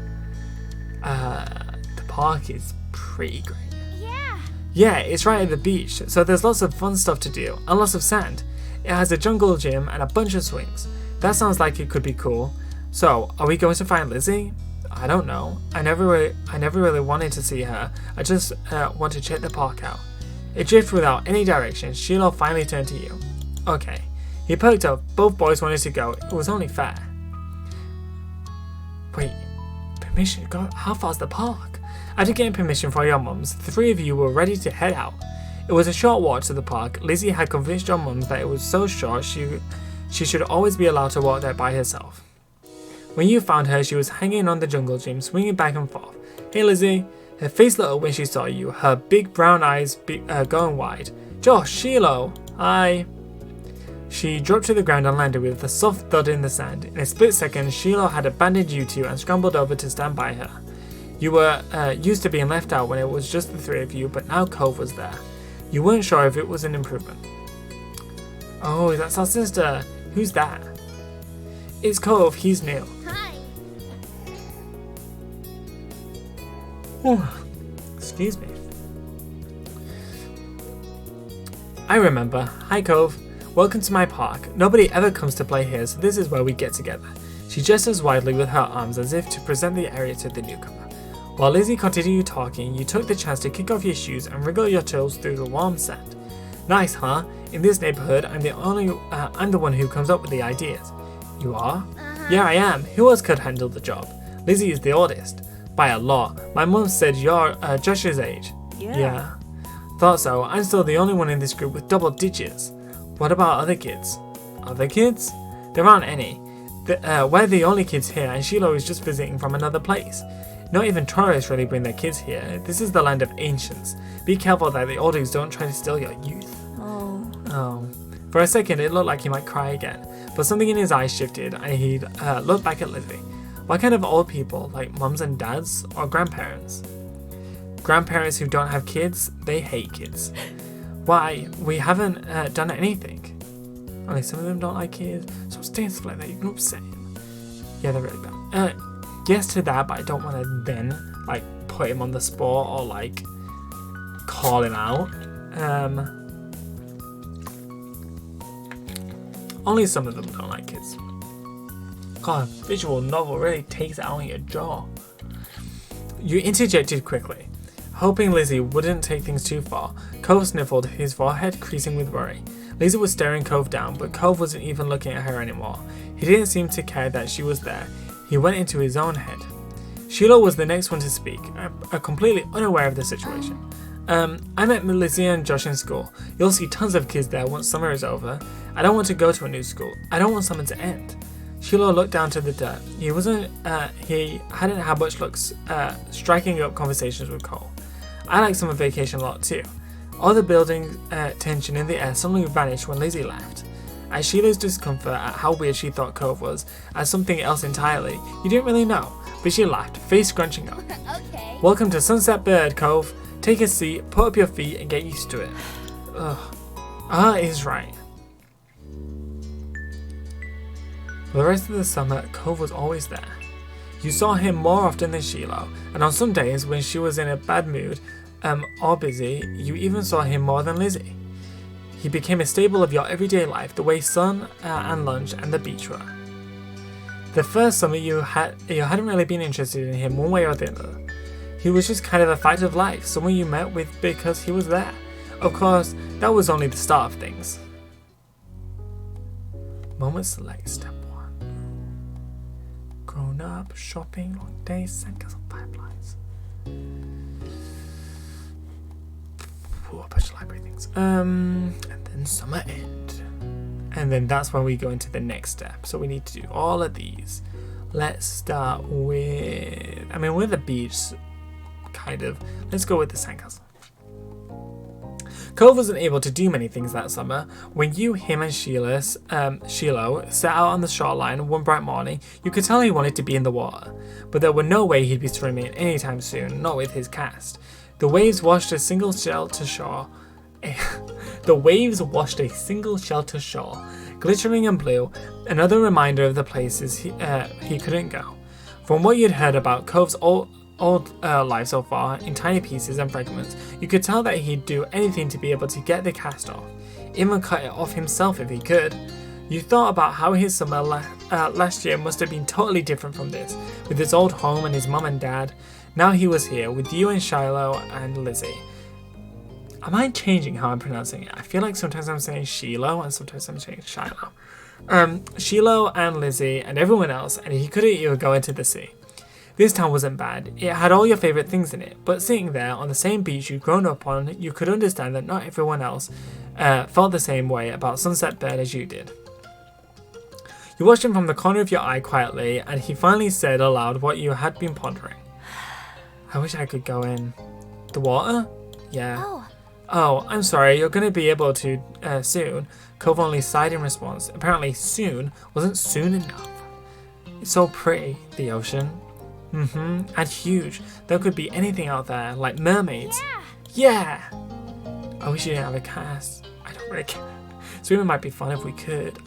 The park is pretty great. Yeah. Yeah, it's right at the beach, so there's lots of fun stuff to do, and lots of sand. It has a jungle gym and a bunch of swings. That sounds like it could be cool. So, are we going to find Lizzie? I don't know. I never really wanted to see her. I just want to check the park out. Adrift without any direction, Shiloh finally turned to you. Okay. He perked up. Both boys wanted to go. It was only fair. Wait. Permission? God, how far's the park? After getting permission from your mums, the three of you were ready to head out. It was a short walk to the park. Lizzie had convinced your mums that it was so short she should always be allowed to walk there by herself. When you found her, she was hanging on the jungle gym, swinging back and forth. Hey Lizzie. Her face lit up when she saw you, her big brown eyes going wide. Josh, Shiloh, hi. She dropped to the ground and landed with a soft thud in the sand. In a split second, Shiloh had abandoned you two and scrambled over to stand by her. You were used to being left out when it was just the three of you, but now Cove was there. You weren't sure if it was an improvement. Oh, that's our sister. Who's that? It's Cove, he's new. Hi. Oh, excuse me. I remember. Hi Cove. Welcome to my park. Nobody ever comes to play here, so this is where we get together. She gestures widely with her arms as if to present the area to the newcomer. While Lizzie continued talking, you took the chance to kick off your shoes and wriggle your toes through the warm sand. Nice, huh? In this neighborhood, I'm the one who comes up with the ideas. You are? Yeah, I am. Who else could handle the job? Lizzie is the oldest. By a lot. My mum said you're Josh's age. Yeah. Thought so. I'm still the only one in this group with double digits. What about other kids? Other kids? There aren't any. We're the only kids here, and Shiloh is just visiting from another place. Not even tourists really bring their kids here. This is the land of ancients. Be careful that the olders don't try to steal your youth. Oh. For a second, it looked like he might cry again, but something in his eyes shifted, and he looked back at Lizzie. What kind of old people, like mums and dads or grandparents? Grandparents who don't have kids, they hate kids. Why? We haven't done anything. Only some of them don't like kids, so stay stuff like that. You can upset him. Yeah, they're really bad. Yes to that, but I don't want to then like put him on the spot or like call him out. Only some of them don't like kids. God, visual novel really takes it out on your jaw. You interjected quickly. Hoping Lizzie wouldn't take things too far, Cove sniffled, his forehead creasing with worry. Lizzie was staring Cove down, but Cove wasn't even looking at her anymore. He didn't seem to care that she was there. He went into his own head. Sheila was the next one to speak, completely unaware of the situation. I met Lizzie and Josh in school. You'll see tons of kids there once summer is over. I don't want to go to a new school. I don't want summer to end. Sheila looked down to the dirt. He hadn't had much luck striking up conversations with Cole. I like summer vacation a lot too. All the building tension in the air suddenly vanished when Lizzie left. As Sheila's discomfort at how weird she thought Cove was, as something else entirely, you didn't really know, but she laughed, face scrunching up. Okay. Welcome to Sunset Bird, Cove. Take a seat, put up your feet, and get used to it. Ugh. Is right. For the rest of the summer, Cove was always there. You saw him more often than Sheila, and on some days when she was in a bad mood or busy, you even saw him more than Lizzie. He became a staple of your everyday life, the way sun and lunch and the beach were. The first summer you hadn't really been interested in him one way or the other. He was just kind of a fact of life, someone you met with because he was there. Of course, that was only the start of things. Moment select, step 1. Grown up, shopping, long days, sandcastle pipelines. A bunch of library things. And then summer end. And then that's when we go into the next step. So we need to do all of these. Let's start with... we're the beach, kind of. Let's go with the sandcastle. Cove wasn't able to do many things that summer. When him and Shiloh set out on the shoreline one bright morning, you could tell he wanted to be in the water. But there were no way he'd be swimming anytime soon, not with his cast. The waves washed a single shell to shore. Glittering and blue, another reminder of the places he couldn't go. From what you'd heard about Cove's old life so far, in tiny pieces and fragments, you could tell that he'd do anything to be able to get the cast off, even cut it off himself if he could. You thought about how his summer last year must have been totally different from this, with his old home and his mum and dad. Now he was here, with you and Shiloh and Lizzie. Am I changing how I'm pronouncing it? I feel like sometimes I'm saying Shiloh and sometimes I'm saying Shiloh. Shiloh and Lizzie and everyone else, and he couldn't even go into the sea. This town wasn't bad. It had all your favourite things in it, but sitting there on the same beach you'd grown up on, you could understand that not everyone else felt the same way about Sunset Bird as you did. You watched him from the corner of your eye quietly, and he finally said aloud what you had been pondering. I wish I could go in. The water? Yeah. Oh, I'm sorry, you're going to be able to soon. Cove only sighed in response. Apparently soon wasn't soon enough. It's so pretty, the ocean. And huge. There could be anything out there, like mermaids. Yeah! I wish you didn't have a cast. I don't really care. Swimming might be fun if we could.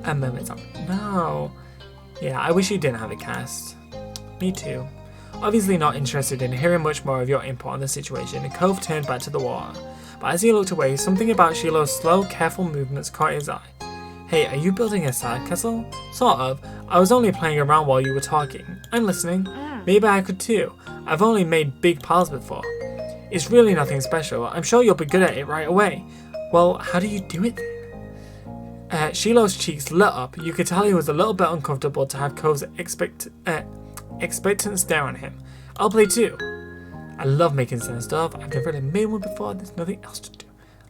And mermaids are... No. Yeah, I wish you didn't have a cast. Me too. Obviously not interested in hearing much more of your input on the situation, Cove turned back to the water. But as he looked away, something about Shiloh's slow, careful movements caught his eye. Hey, are you building a sandcastle? Sort of. I was only playing around while you were talking. I'm listening. Maybe I could too. I've only made big piles before. It's really nothing special. I'm sure you'll be good at it right away. Well, how do you do it then? Shiloh's cheeks lit up. You could tell he was a little bit uncomfortable to have Cove's expectant stare on him. I'll play too. I love making sand stuff. I've never really made one before. There's nothing else to do.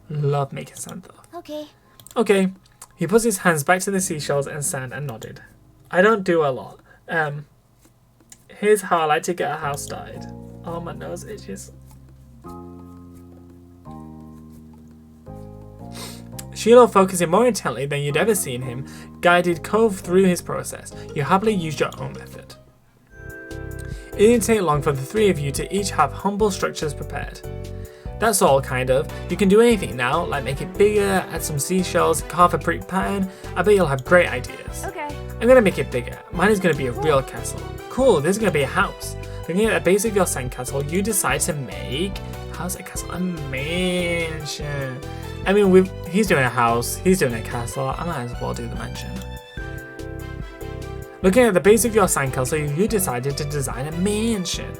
Love making sand stuff. Okay. He puts his hands back to the seashells and sand and nodded. I don't do a lot. Here's how I like to get a house started. Oh, my nose itches. Shiloh, focusing more intently than you'd ever seen him, guided Cove through his process. You happily used your own method. It didn't take long for the three of you to each have humble structures prepared. That's all, kind of. You can do anything now, like make it bigger, add some seashells, carve a pretty pattern. I bet you'll have great ideas. Okay. I'm gonna make it bigger. Mine is gonna be a real castle. Cool, this is gonna be a house. Looking at the base of your sandcastle, you decide to make... How's a castle? A mansion. I mean, he's doing a house, he's doing a castle. I might as well do the mansion. Looking at the base of your sandcastle, you decided to design a mansion.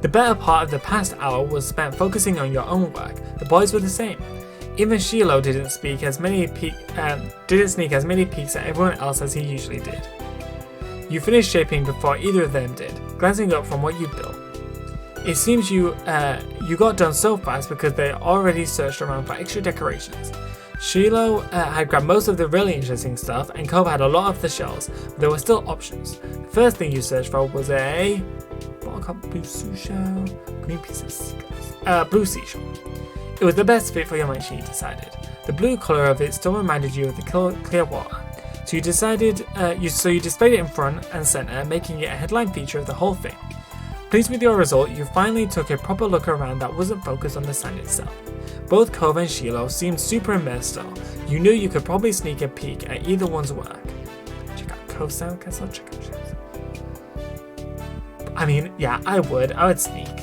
The better part of the past hour was spent focusing on your own work. The boys were the same. Even Shiloh didn't sneak as many peeks at everyone else as he usually did. You finished shaping before either of them did, glancing up from what you built. It seems you got done so fast because they already searched around for extra decorations. Shiloh had grabbed most of the really interesting stuff, and Cove had a lot of the shells, but there were still options. The first thing you searched for was a blue seashell, green piece of blue seashell. It was the best fit for your mansion, you decided. The blue colour of it still reminded you of the clear water. So you decided, you displayed it in front and centre, making it a headline feature of the whole thing. Pleased with your result, you finally took a proper look around that wasn't focused on the sand itself. Both Cove and Shiloh seemed super immersed though. You knew you could probably sneak a peek at either one's work. Check out Cove's sandcastle, check out Shillow's. I mean, yeah, I would sneak.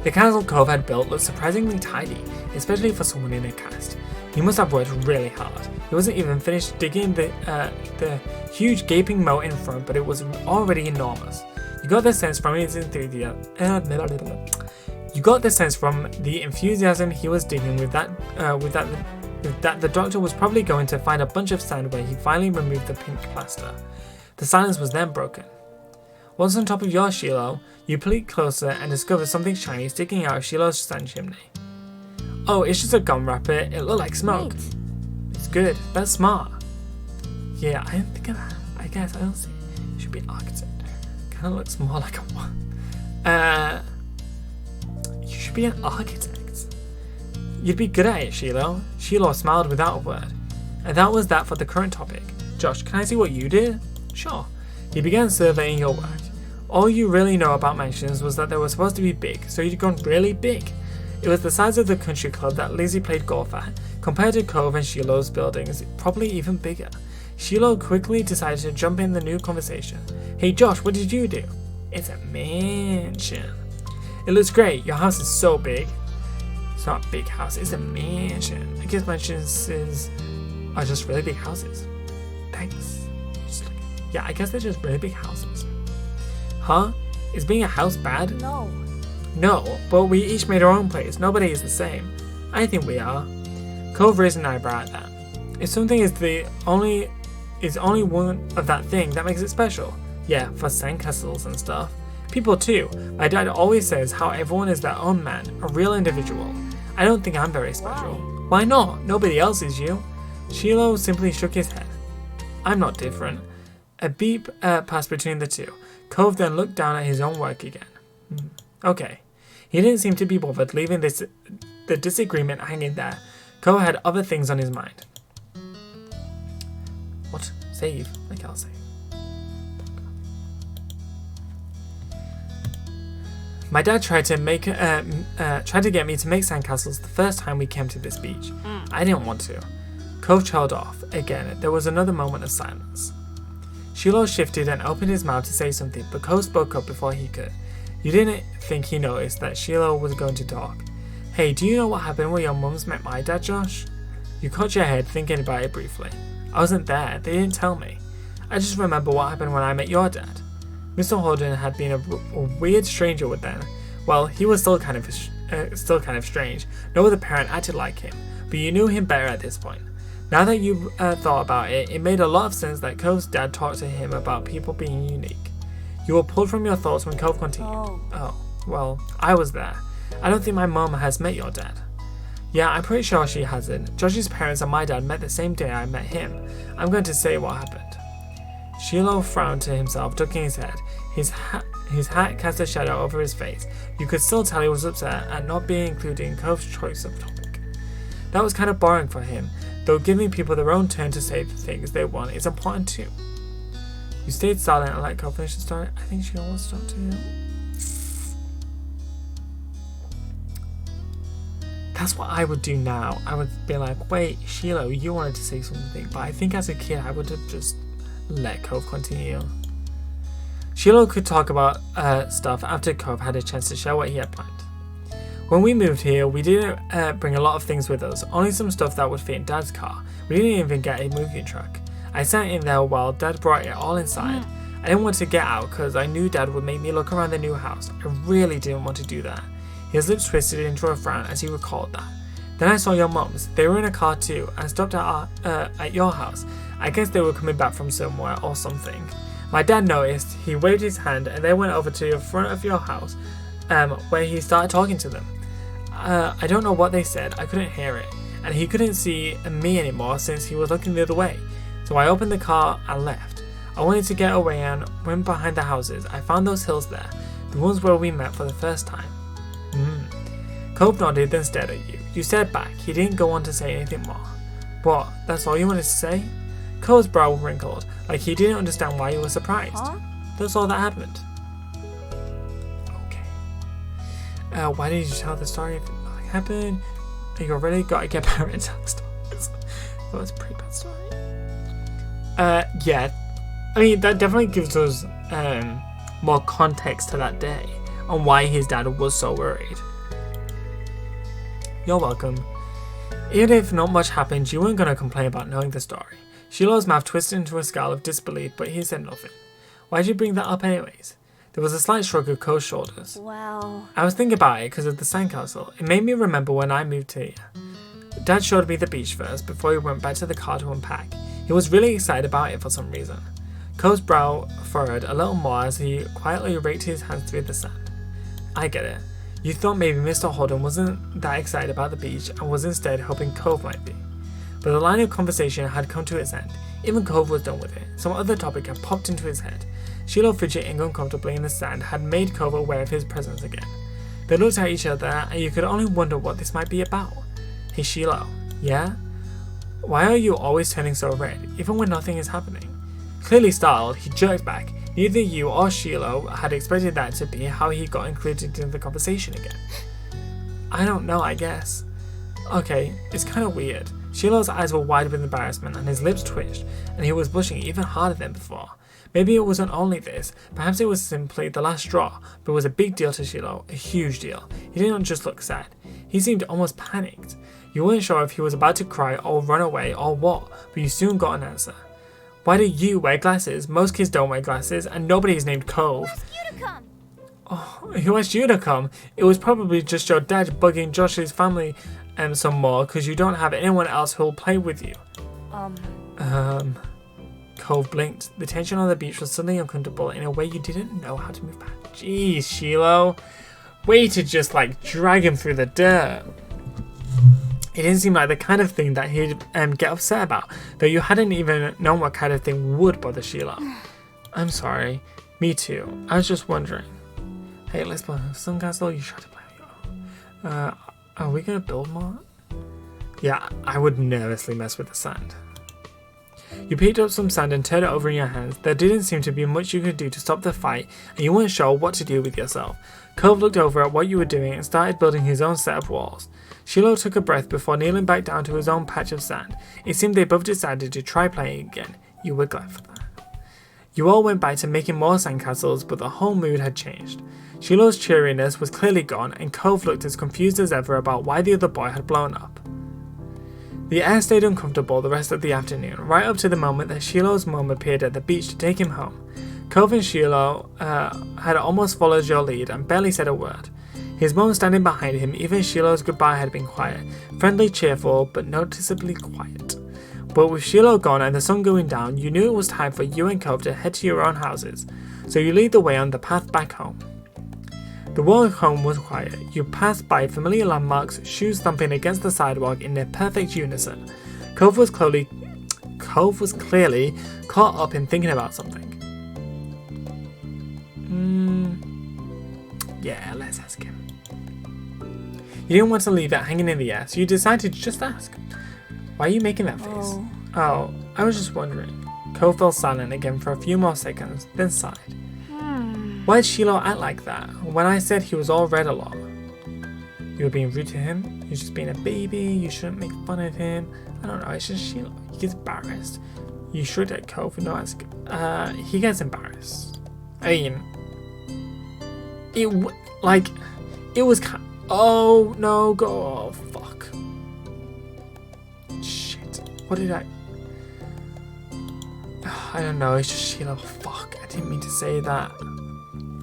The castle Cove had built looked surprisingly tidy, especially for someone in a cast. He must have worked really hard. He wasn't even finished digging the huge gaping moat in front, but it was already enormous. You got the sense from his enthusiasm. You got the sense from the enthusiasm he was digging with that the doctor was probably going to find a bunch of sand where he finally removed the pink plaster. The silence was then broken. Once on top of your Shiloh, you peeked closer and discovered something shiny sticking out of Shiloh's sand chimney. Oh, it's just a gum wrapper. It looked like smoke. Right. It's good. That's smart. Yeah, I didn't think of that. I guess I don't see. It should be an architect. Kind of looks more like a one. You should be an architect. You'd be good at it, Shiloh. Shiloh smiled without a word. And that was that for the current topic. Josh, can I see what you did? Sure. He began surveying your work. All you really know about mansions was that they were supposed to be big, so you'd gone really big. It was the size of the country club that Lizzie played golf at. Compared to Cove and Shiloh's buildings, probably even bigger. Shiloh quickly decided to jump in the new conversation. Hey Josh, what did you do? It's a mansion. It looks great. Your house is so big. It's not a big house, it's a mansion. I guess mansions are just really big houses. Thanks. Yeah, I guess they're just really big houses. Huh? Is being a house bad? No. No, but we each made our own place. Nobody is the same. I think we are. Cove raised an eyebrow at that. If something is only one of that thing, that makes it special. Yeah, for sandcastles and stuff. People too. My dad always says how everyone is their own man, a real individual. I don't think I'm very special. Why not? Nobody else is you. Shiloh simply shook his head. I'm not different. A beep passed between the two. Cove then looked down at his own work again. Okay. He didn't seem to be bothered leaving the disagreement hanging there. Cove had other things on his mind. What? Save? Like I'll save. My dad tried to get me to make sandcastles the first time we came to this beach. I didn't want to. Cove trailed off. Again, there was another moment of silence. Shiloh shifted and opened his mouth to say something, but Cove spoke up before he could. You didn't think he noticed that Shiloh was going to talk. Hey, do you know what happened when your mums met my dad, Josh? You caught your head thinking about it briefly. I wasn't there. They didn't tell me. I just remember what happened when I met your dad. Mr. Holden had been a weird stranger with them. Well, he was still kind of strange. No other parent acted like him, but you knew him better at this point. Now that you thought about it, it made a lot of sense that Cove's dad talked to him about people being unique. You were pulled from your thoughts when Cove continued. Oh, well, I was there. I don't think my mom has met your dad. Yeah, I'm pretty sure she hasn't. Josh's parents and my dad met the same day I met him. I'm going to say what happened. Shiloh frowned to himself, ducking his head. His hat cast a shadow over his face. You could still tell he was upset at not being included in Cove's choice of topic. That was kind of boring for him, though giving people their own turn to say the things they want is important too. You stayed silent and let Cove finish the story. I think she almost stopped to you. That's what I would do now. I would be like, wait, Sheila, you wanted to say something. But I think as a kid, I would have just let Cove continue. Sheila could talk about stuff after Cove had a chance to share what he had planned. When we moved here, we didn't bring a lot of things with us, only some stuff that would fit in Dad's car. We didn't even get a moving truck. I sat in there while Dad brought it all inside. I didn't want to get out because I knew Dad would make me look around the new house. I really didn't want to do that. His lips twisted into a frown as he recalled that. Then I saw your mums. They were in a car too and stopped at your house. I guess they were coming back from somewhere or something. My dad noticed, he waved his hand and they went over to the front of your house where he started talking to them. I don't know what they said, I couldn't hear it, and he couldn't see me anymore since he was looking the other way. So I opened the car and left. I wanted to get away and went behind the houses. I found those hills there, the ones where we met for the first time. Cove nodded, then stared at you. You stared back. He didn't go on to say anything more. What, that's all you wanted to say? Cove's brow wrinkled, like he didn't understand why you were surprised. Huh? That's all that happened. Okay. Why did you tell the story if nothing happened? You already got to get better at telling stories. That was a pretty bad story. Yeah. I mean, that definitely gives us more context to that day on why his dad was so worried. You're welcome. Even if not much happened, you weren't going to complain about knowing the story. Sheila's mouth twisted into a scowl of disbelief, but he said nothing. Why'd you bring that up anyways? There was a slight shrug of Cole's shoulders. Well... I was thinking about it because of the sandcastle. It made me remember when I moved here. Dad showed me the beach first before he went back to the car to unpack. He was really excited about it for some reason. Cole's brow furrowed a little more as he quietly raked his hands through the sand. I get it. You thought maybe Mr. Holden wasn't that excited about the beach and was instead hoping Cove might be. But the line of conversation had come to its end. Even Cove was done with it. Some other topic had popped into his head. Sheila, fidgeting uncomfortably in the sand, had made Cove aware of his presence again. They looked at each other, and you could only wonder what this might be about. Hey Sheila, yeah? Why are you always turning so red, even when nothing is happening? Clearly startled, he jerked back. Neither you or Sheila had expected that to be how he got included in the conversation again. I don't know, I guess. Okay, it's kind of weird. Sheila's eyes were wide with embarrassment and his lips twitched, and he was blushing even harder than before. Maybe it wasn't only this, perhaps it was simply the last straw, but it was a big deal to Sheila, a huge deal. He didn't just look sad, he seemed almost panicked. You weren't sure if he was about to cry or run away or what, but you soon got an answer. Why do you wear glasses? Most kids don't wear glasses, and nobody is named Cove. You to come. Oh, who asked you to come? It was probably just your dad bugging Josh's family some more because you don't have anyone else who'll play with you. Cove blinked. The tension on the beach was suddenly uncomfortable in a way you didn't know how to move back. Jeez, Sheila. Way to just drag him through the dirt. It didn't seem like the kind of thing that he'd get upset about, though you hadn't even known what kind of thing would bother Sheila. I'm sorry. Me too. I was just wondering. Hey, let's play some castle. You try to play. Are we gonna build more? Yeah, I would nervously mess with the sand. You picked up some sand and turned it over in your hands. There didn't seem to be much you could do to stop the fight, and you weren't sure what to do with yourself. Cove looked over at what you were doing and started building his own set of walls. Shiloh took a breath before kneeling back down to his own patch of sand. It seemed they both decided to try playing again. You were glad for that. You all went back to making more sandcastles, but the whole mood had changed. Shiloh's cheeriness was clearly gone, and Cove looked as confused as ever about why the other boy had blown up. The air stayed uncomfortable the rest of the afternoon, right up to the moment that Shiloh's mum appeared at the beach to take him home. Cove and Shiloh had almost followed your lead and barely said a word. His mum standing behind him, even Shiloh's goodbye had been quiet, friendly, cheerful, but noticeably quiet. But with Shiloh gone and the sun going down, you knew it was time for you and Cove to head to your own houses, so you lead the way on the path back home. The walk home was quiet. You passed by familiar landmarks, shoes thumping against the sidewalk in their perfect unison. Cove was clearly caught up in thinking about something. Yeah, let's ask him. You didn't want to leave it hanging in the air, so you decided to just ask. Why are you making that face? Oh, I was just wondering. Cove fell silent again for a few more seconds, then sighed. Why did Shiloh act like that when I said he was all red a lot? You were being rude to him? You're just being a baby? You shouldn't make fun of him? I don't know, it's just Shiloh. He gets embarrassed. You shrugged at Cove and asked. He gets embarrassed. I mean, it was kind. Oh no, go. Oh, fuck. Shit. What did I don't know, it's just Shiloh. Fuck, I didn't mean to say that.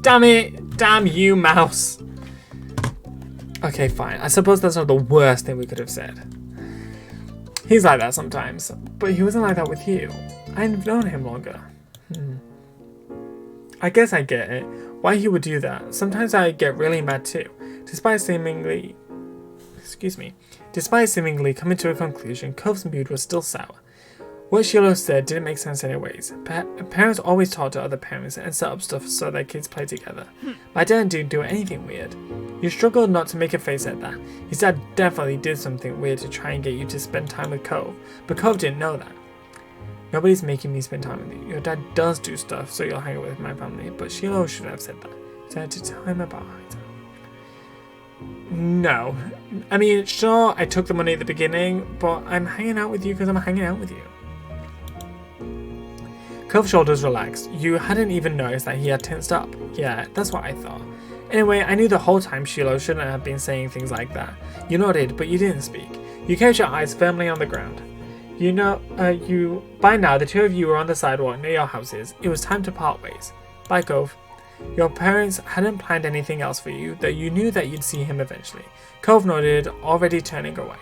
Damn it! Damn you, mouse! Okay, fine. I suppose that's not the worst thing we could have said. He's like that sometimes, but he wasn't like that with you. I've known him longer. I guess I get it. Why he would do that. Sometimes I get really mad too. Despite seemingly coming to a conclusion, Cove's mood was still sour. What Shiloh said didn't make sense anyways. Parents always talk to other parents and set up stuff so their kids play together. My dad didn't do anything weird. You struggled not to make a face at that. His dad definitely did something weird to try and get you to spend time with Cove, but Cove didn't know that. Nobody's making me spend time with you. Your dad does do stuff so you'll hang out with my family, but Shiloh should have said that. So I had to tell him about it. No. I mean, sure, I took the money at the beginning, but I'm hanging out with you because I'm hanging out with you. Cove's shoulders relaxed. You hadn't even noticed that he had tensed up. Yeah, that's what I thought. Anyway, I knew the whole time Shiloh shouldn't have been saying things like that. You nodded, but you didn't speak. You kept your eyes firmly on the ground. By now, the two of you were on the sidewalk near your houses. It was time to part ways. Bye, Cove. Your parents hadn't planned anything else for you, though you knew that you'd see him eventually. Cove nodded, already turning away.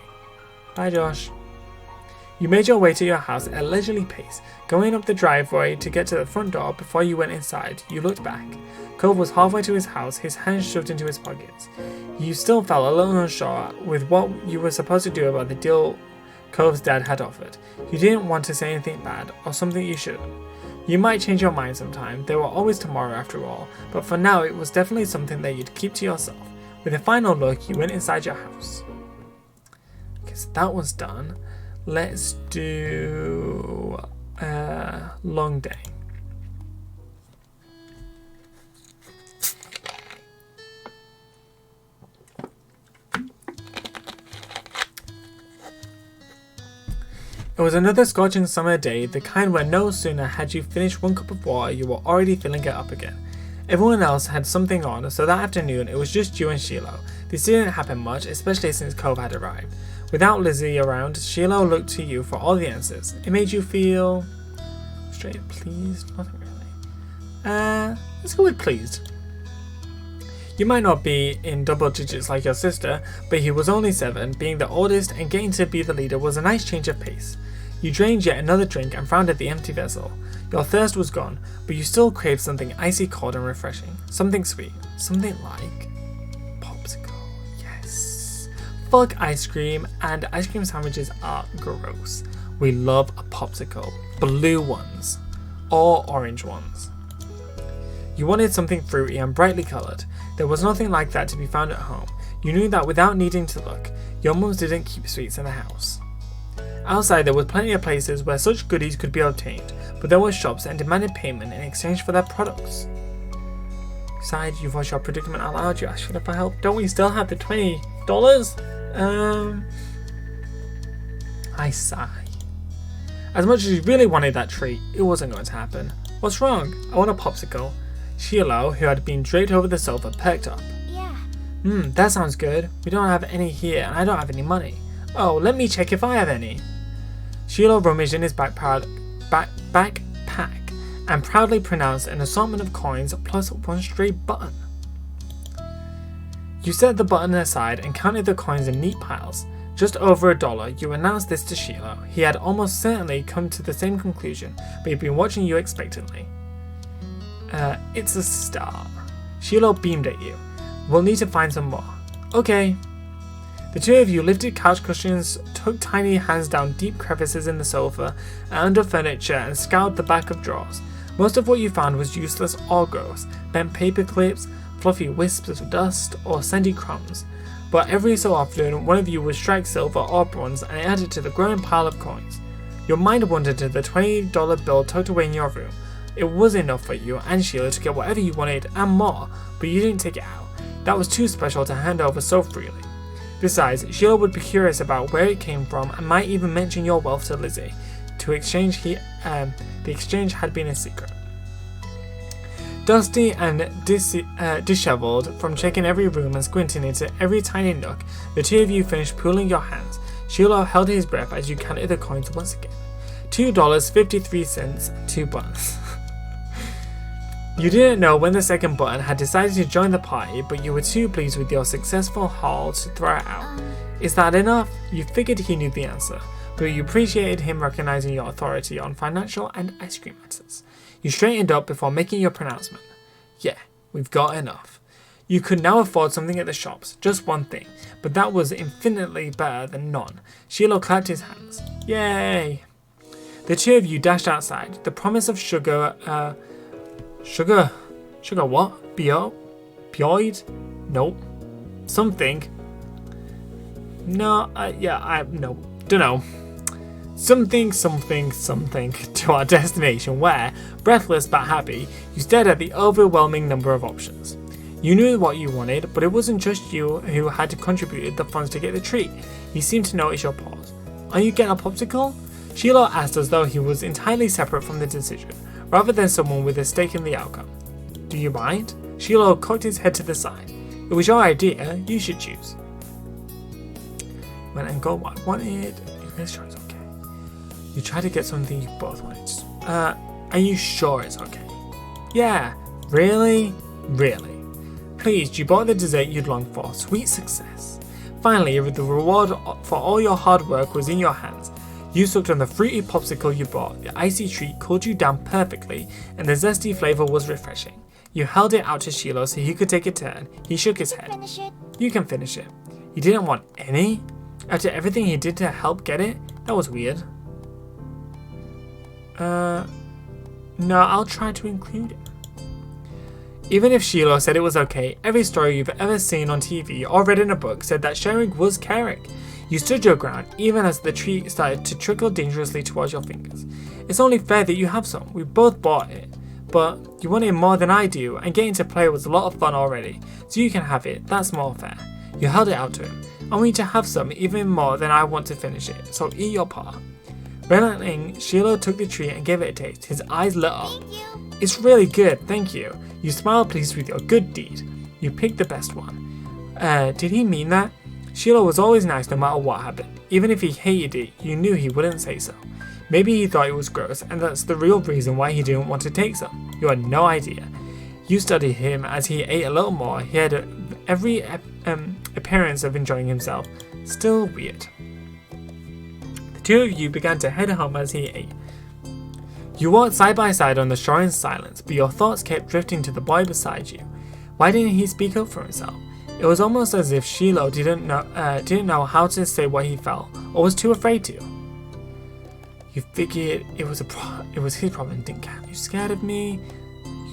Bye, Josh. You made your way to your house at a leisurely pace, going up the driveway to get to the front door. Before you went inside, you looked back. Cove was halfway to his house, his hands shoved into his pockets. You still felt a little unsure with what you were supposed to do about the deal Cove's dad had offered. You didn't want to say anything bad, or something you shouldn't. You might change your mind sometime, there were always tomorrow after all, but for now it was definitely something that you'd keep to yourself. With a final look, you went inside your house. Okay, so that was done. Let's do long day. It was another scorching summer day, the kind where no sooner had you finished one cup of water, you were already filling it up again. Everyone else had something on, so that afternoon it was just you and Shiloh. This didn't happen much, especially since Cove had arrived. Without Lizzie around, Shiloh looked to you for all the answers. It made you feel straight pleased? Nothing really. Let's go with pleased. You might not be in double digits like your sister, but he was only 7, being the oldest and getting to be the leader was a nice change of pace. You drained yet another drink and frowned at the empty vessel. Your thirst was gone, but you still craved something icy cold and refreshing. Something sweet. Something like popsicle. Yes. Fuck ice cream, and ice cream sandwiches are gross. We love a popsicle. Blue ones. Or orange ones. You wanted something fruity and brightly coloured. There was nothing like that to be found at home. You knew that without needing to look. Your mums didn't keep sweets in the house. Outside there were plenty of places where such goodies could be obtained, but there were shops that demanded payment in exchange for their products. Besides, you voiced your predicament out loud, you asked for help. Don't we still have the $20? I sigh. As much as you really wanted that treat, it wasn't going to happen. What's wrong? I want a popsicle. Shiloh, who had been draped over the sofa, perked up. Yeah. That sounds good. We don't have any here, and I don't have any money. Oh, let me check if I have any. Shiloh rummaged in his backpack and proudly pronounced an assortment of coins plus one stray button. You set the button aside and counted the coins in neat piles. Just over $1, you announced this to Shiloh. He had almost certainly come to the same conclusion, but he'd been watching you expectantly. It's a start. Shiloh beamed at you. We'll need to find some more. Okay. The two of you lifted couch cushions, took tiny hands down deep crevices in the sofa and under furniture and scoured the back of drawers. Most of what you found was useless or gross, bent paper clips, fluffy wisps of dust, or sandy crumbs. but every so often one of you would strike silver or bronze and add it to the growing pile of coins. Your mind wandered to the $20 bill tucked away in your room. It was enough for you and Sheila to get whatever you wanted and more, but you didn't take it out. That was too special to hand over so freely. Besides, Sheila would be curious about where it came from and might even mention your wealth to Lizzie. The exchange had been a secret. Dusty and disheveled from checking every room and squinting into every tiny nook, the two of you finished pooling your hands. Sheila held his breath as you counted the coins once again. $2.53, 2 buttons. You didn't know when the second button had decided to join the party, but you were too pleased with your successful haul to throw it out. Is that enough? You figured he knew the answer, but you appreciated him recognizing your authority on financial and ice cream matters. You straightened up before making your pronouncement. Yeah, we've got enough. You could now afford something at the shops, just one thing, but that was infinitely better than none. Sheila clapped his hands. Yay! The two of you dashed outside. The promise of sugar what? Bioid? Nope. Something. No, no, dunno. Something to our destination where, breathless but happy, you stared at the overwhelming number of options. You knew what you wanted, but it wasn't just you who had contributed the funds to get the treat. He seemed to notice your pause. Are you getting a popsicle? Sheila asked as though he was entirely separate from the decision, rather than someone with a stake in the outcome. Do you mind? Sheila cocked his head to the side. It was your idea, you should choose. Went and got what I wanted. Let's try it's okay. You tried to get something you both wanted. Are you sure it's okay? Yeah. Really? Really? Pleased, you bought the dessert you'd longed for. Sweet success. Finally, the reward for all your hard work was in your hands. You sucked on the fruity popsicle you bought. The icy treat cooled you down perfectly, and the zesty flavour was refreshing. You held it out to Sheila so he could take a turn. He shook his head. Finish it. You can finish it. He didn't want any? After everything he did to help get it? That was weird. No, I'll try to include it. Even if Sheila said it was okay, every story you've ever seen on TV or read in a book said that sharing was caring. You stood your ground, even as the treat started to trickle dangerously towards your fingers. It's only fair that you have some. We both bought it. But you wanted more than I do, and getting to play was a lot of fun already, so you can have it. That's more fair. You held it out to him. I want you to have some even more than I want to finish it, so eat your part. Relenting, Sheila took the treat and gave it a taste. His eyes lit up. Thank you. It's really good, thank you. You smiled pleased with your good deed. You picked the best one. Did he mean that? Sheila was always nice no matter what happened. Even if he hated it, you knew he wouldn't say so. Maybe he thought it was gross, and that's the real reason why he didn't want to take some. You had no idea. You studied him as he ate a little more. He had every appearance of enjoying himself. Still weird. The two of you began to head home as he ate. You walked side by side on the shore in silence, but your thoughts kept drifting to the boy beside you. Why didn't he speak up for himself? It was almost as if Sheila didn't know how to say what he felt, or was too afraid to. You figured it was his problem, didn't care. You scared of me?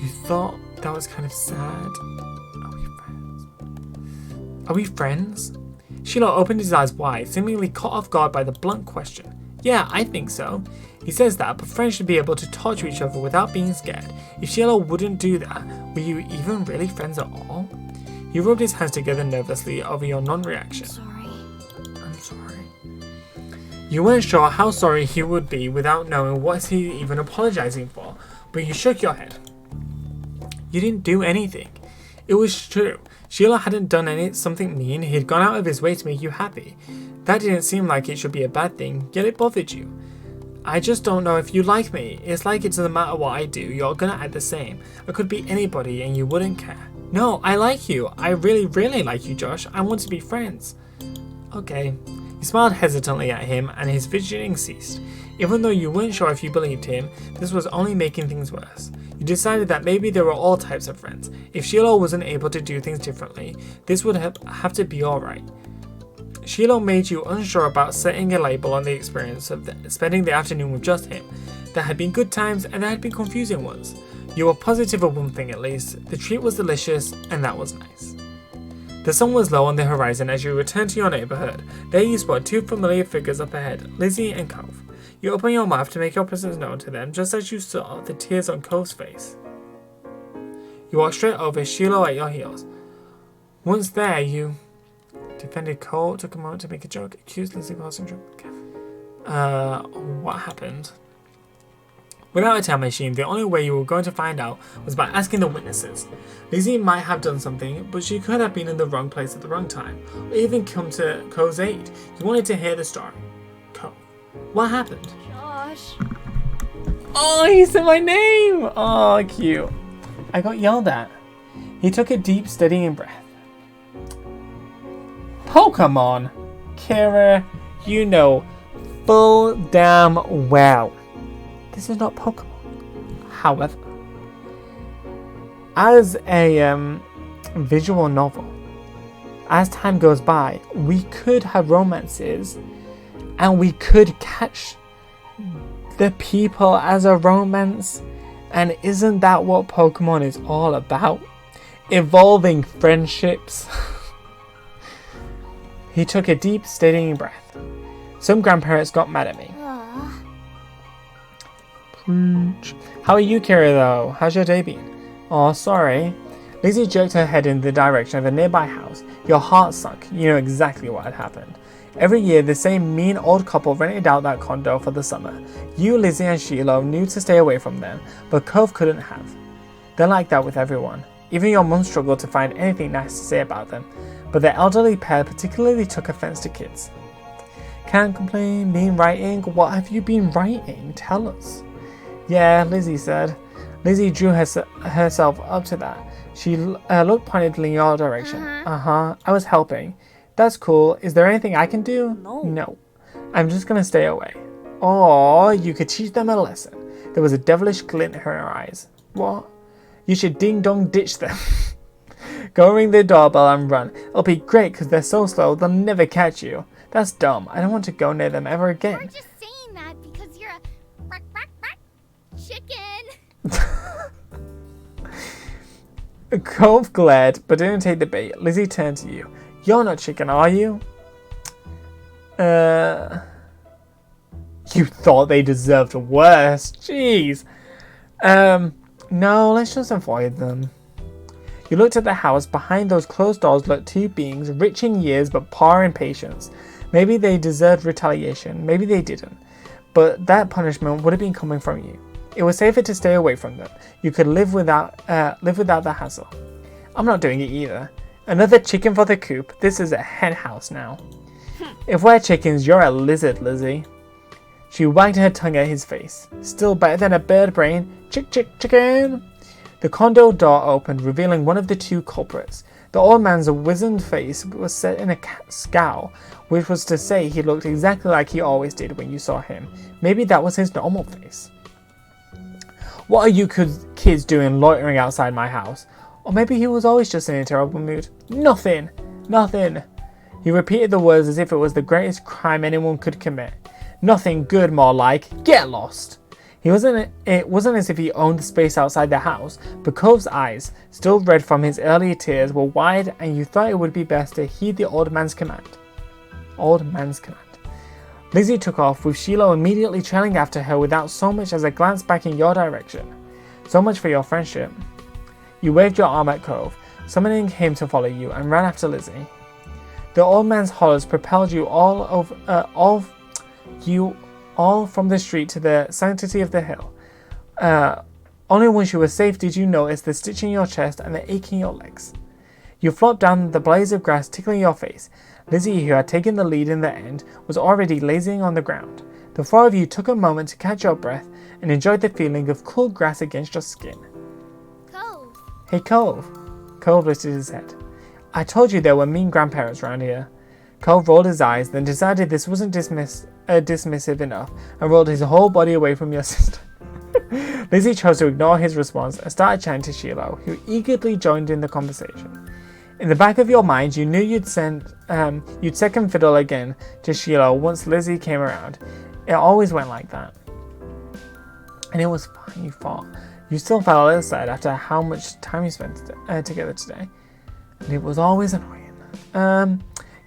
You thought that was kind of sad? Are we friends? Sheila opened his eyes wide, seemingly caught off guard by the blunt question. Yeah, I think so. He says that, but friends should be able to talk to each other without being scared. If Sheila wouldn't do that, were you even really friends at all? He rubbed his hands together nervously over your non-reaction. I'm sorry. You weren't sure how sorry he would be without knowing what he even apologizing for, but you shook your head. You didn't do anything. It was true. Sheila hadn't done something mean. He'd gone out of his way to make you happy. That didn't seem like it should be a bad thing, yet it bothered you. I just don't know if you like me. It's like it doesn't matter what I do, you're gonna act the same. I could be anybody and you wouldn't care. No, I like you. I really, really like you, Josh. I want to be friends. Okay. You smiled hesitantly at him and his fidgeting ceased. Even though you weren't sure if you believed him, this was only making things worse. You decided that maybe there were all types of friends. If Sheila wasn't able to do things differently, this would have to be alright. Sheila made you unsure about setting a label on the experience of spending the afternoon with just him. There had been good times and there had been confusing ones. You were positive of one thing at least, the treat was delicious and that was nice. The sun was low on the horizon as you returned to your neighborhood. There you spot two familiar figures up ahead, Lizzie and Cove. You open your mouth to make your presence known to them just as you saw the tears on Cove's face. You walk straight over, Shiloh at your heels. Once there, you defended Cole, took a moment to make a joke, accused Lizzie of causing trouble. What happened? Without a time machine, the only way you were going to find out was by asking the witnesses. Lizzie might have done something, but she could have been in the wrong place at the wrong time, or even come to Cole's aid. You wanted to hear the story. Cole, what happened? Josh. Oh, he said my name! Oh, cute. I got yelled at. He took a deep, steadying breath. Pokemon! Kira, you know full damn well this is not Pokemon. However, as a visual novel, as time goes by, we could have romances and we could catch the people as a romance. And isn't that what Pokemon is all about? Evolving friendships. He took a deep, steadying breath. Some grandparents got mad at me. Preach. How are you, Kira, though? How's your day been? Oh, sorry. Lizzie jerked her head in the direction of a nearby house. Your heart sunk. You know exactly what had happened. Every year, the same mean old couple rented out that condo for the summer. You, Lizzie, and Sheila knew to stay away from them, but Cove couldn't have. They're like that with everyone. Even your mum struggled to find anything nice to say about them, but the elderly pair particularly took offense to kids. Can't complain, been writing? What have you been writing? Tell us. Yeah, Lizzie said. Lizzie drew herself up to that. She looked pointedly in your direction. I was helping. That's cool. Is there anything I can do? No. I'm just gonna stay away. Or you could teach them a lesson. There was a devilish glint in her eyes. What? You should ding-dong ditch them. Go ring the doorbell and run. It'll be great because they're so slow they'll never catch you. That's dumb. I don't want to go near them ever again. You're just saying that because you're a chicken. Cove glared, but didn't take the bait. Lizzie turned to you. You're not chicken, are you? You thought they deserved worse. Jeez. No, let's just avoid them. You looked at the house. Behind those closed doors lurked two beings, rich in years but poor in patience. Maybe they deserved retaliation, maybe they didn't. But that punishment would have been coming from you. It was safer to stay away from them. You could live without the hassle. I'm not doing it either. Another chicken for the coop. This is a hen house now. If we're chickens, you're a lizard, Lizzie. She wagged her tongue at his face. Still better than a bird brain. Chicken. The condo door opened, revealing one of the two culprits. The old man's wizened face was set in a scowl, which was to say he looked exactly like he always did when you saw him. Maybe that was his normal face. What are you kids doing loitering outside my house? Or maybe he was always just in a terrible mood. Nothing. He repeated the words as if it was the greatest crime anyone could commit. Nothing good, more like. Get lost. It wasn't as if he owned the space outside the house, but Cove's eyes, still red from his earlier tears, were wide, and you thought it would be best to heed the old man's command. Lizzie took off, with Shiloh immediately trailing after her without so much as a glance back in your direction. So much for your friendship. You waved your arm at Cove, summoning him to follow you, and ran after Lizzie. The old man's hollers propelled you all from the street to the sanctity of the hill. Only once you were safe did you notice the stitch in your chest and the ache in your legs. You flopped down the blades of grass tickling your face. Lizzie, who had taken the lead in the end, was already lazing on the ground. The four of you took a moment to catch your breath and enjoyed the feeling of cool grass against your skin. Cove. Hey, Cove. Cove lifted his head. I told you there were mean grandparents around here. Cove rolled his eyes, then decided this wasn't dismissive enough, and rolled his whole body away from your sister. Lizzie chose to ignore his response and started chatting to Shiloh, who eagerly joined in the conversation. In the back of your mind, you knew you'd second fiddle again to Shiloh once Lizzie came around. It always went like that. And it was fine, you thought. You still felt a little sad after how much time you spent together today. And it was always annoying.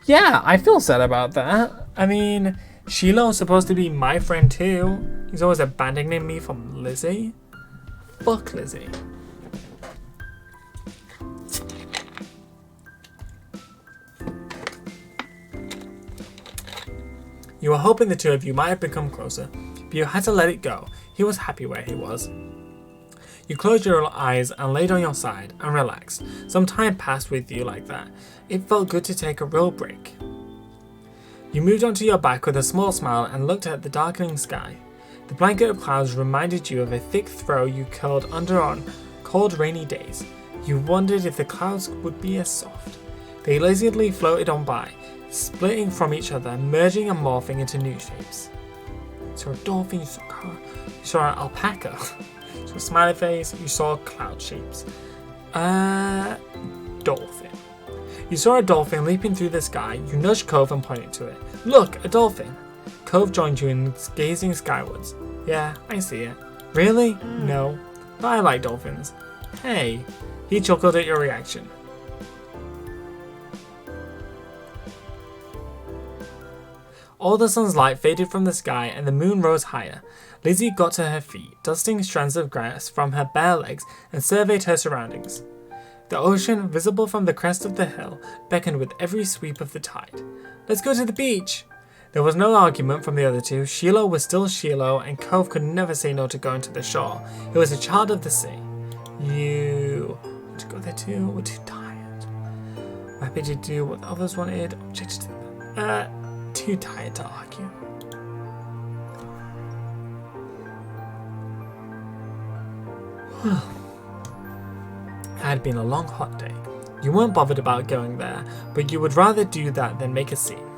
Yeah, I feel sad about that. I mean, Shiloh's supposed to be my friend too. He's always abandoning me from Lizzie. Fuck Lizzie. You were hoping the two of you might have become closer, but you had to let it go. He was happy where he was. You closed your eyes and laid on your side and relaxed. Some time passed with you like that. It felt good to take a real break. You moved onto your back with a small smile and looked at the darkening sky. The blanket of clouds reminded you of a thick throw you curled under on cold rainy days. You wondered if the clouds would be as soft. They lazily floated on by, splitting from each other, merging and morphing into new shapes. You saw a dolphin, you saw a car, you saw an alpaca, you saw a smiley face, you saw cloud shapes. Dolphin. You saw a dolphin leaping through the sky. You nudged Cove and pointed to it. Look, a dolphin. Cove joined you in gazing skywards. Yeah, I see it. Really? No. But I like dolphins. Hey. He chuckled at your reaction. All the sun's light faded from the sky and the moon rose higher. Lizzie got to her feet, dusting strands of grass from her bare legs, and surveyed her surroundings. The ocean, visible from the crest of the hill, beckoned with every sweep of the tide. Let's go to the beach! There was no argument from the other two. Shiloh was still Shiloh, and Cove could never say no to going to the shore. He was a child of the sea. You want to go there too? We're too tired. We're happy to do what the others wanted. Objected to them. Too tired to argue. It had been a long, hot day. You weren't bothered about going there, but you would rather do that than make a scene.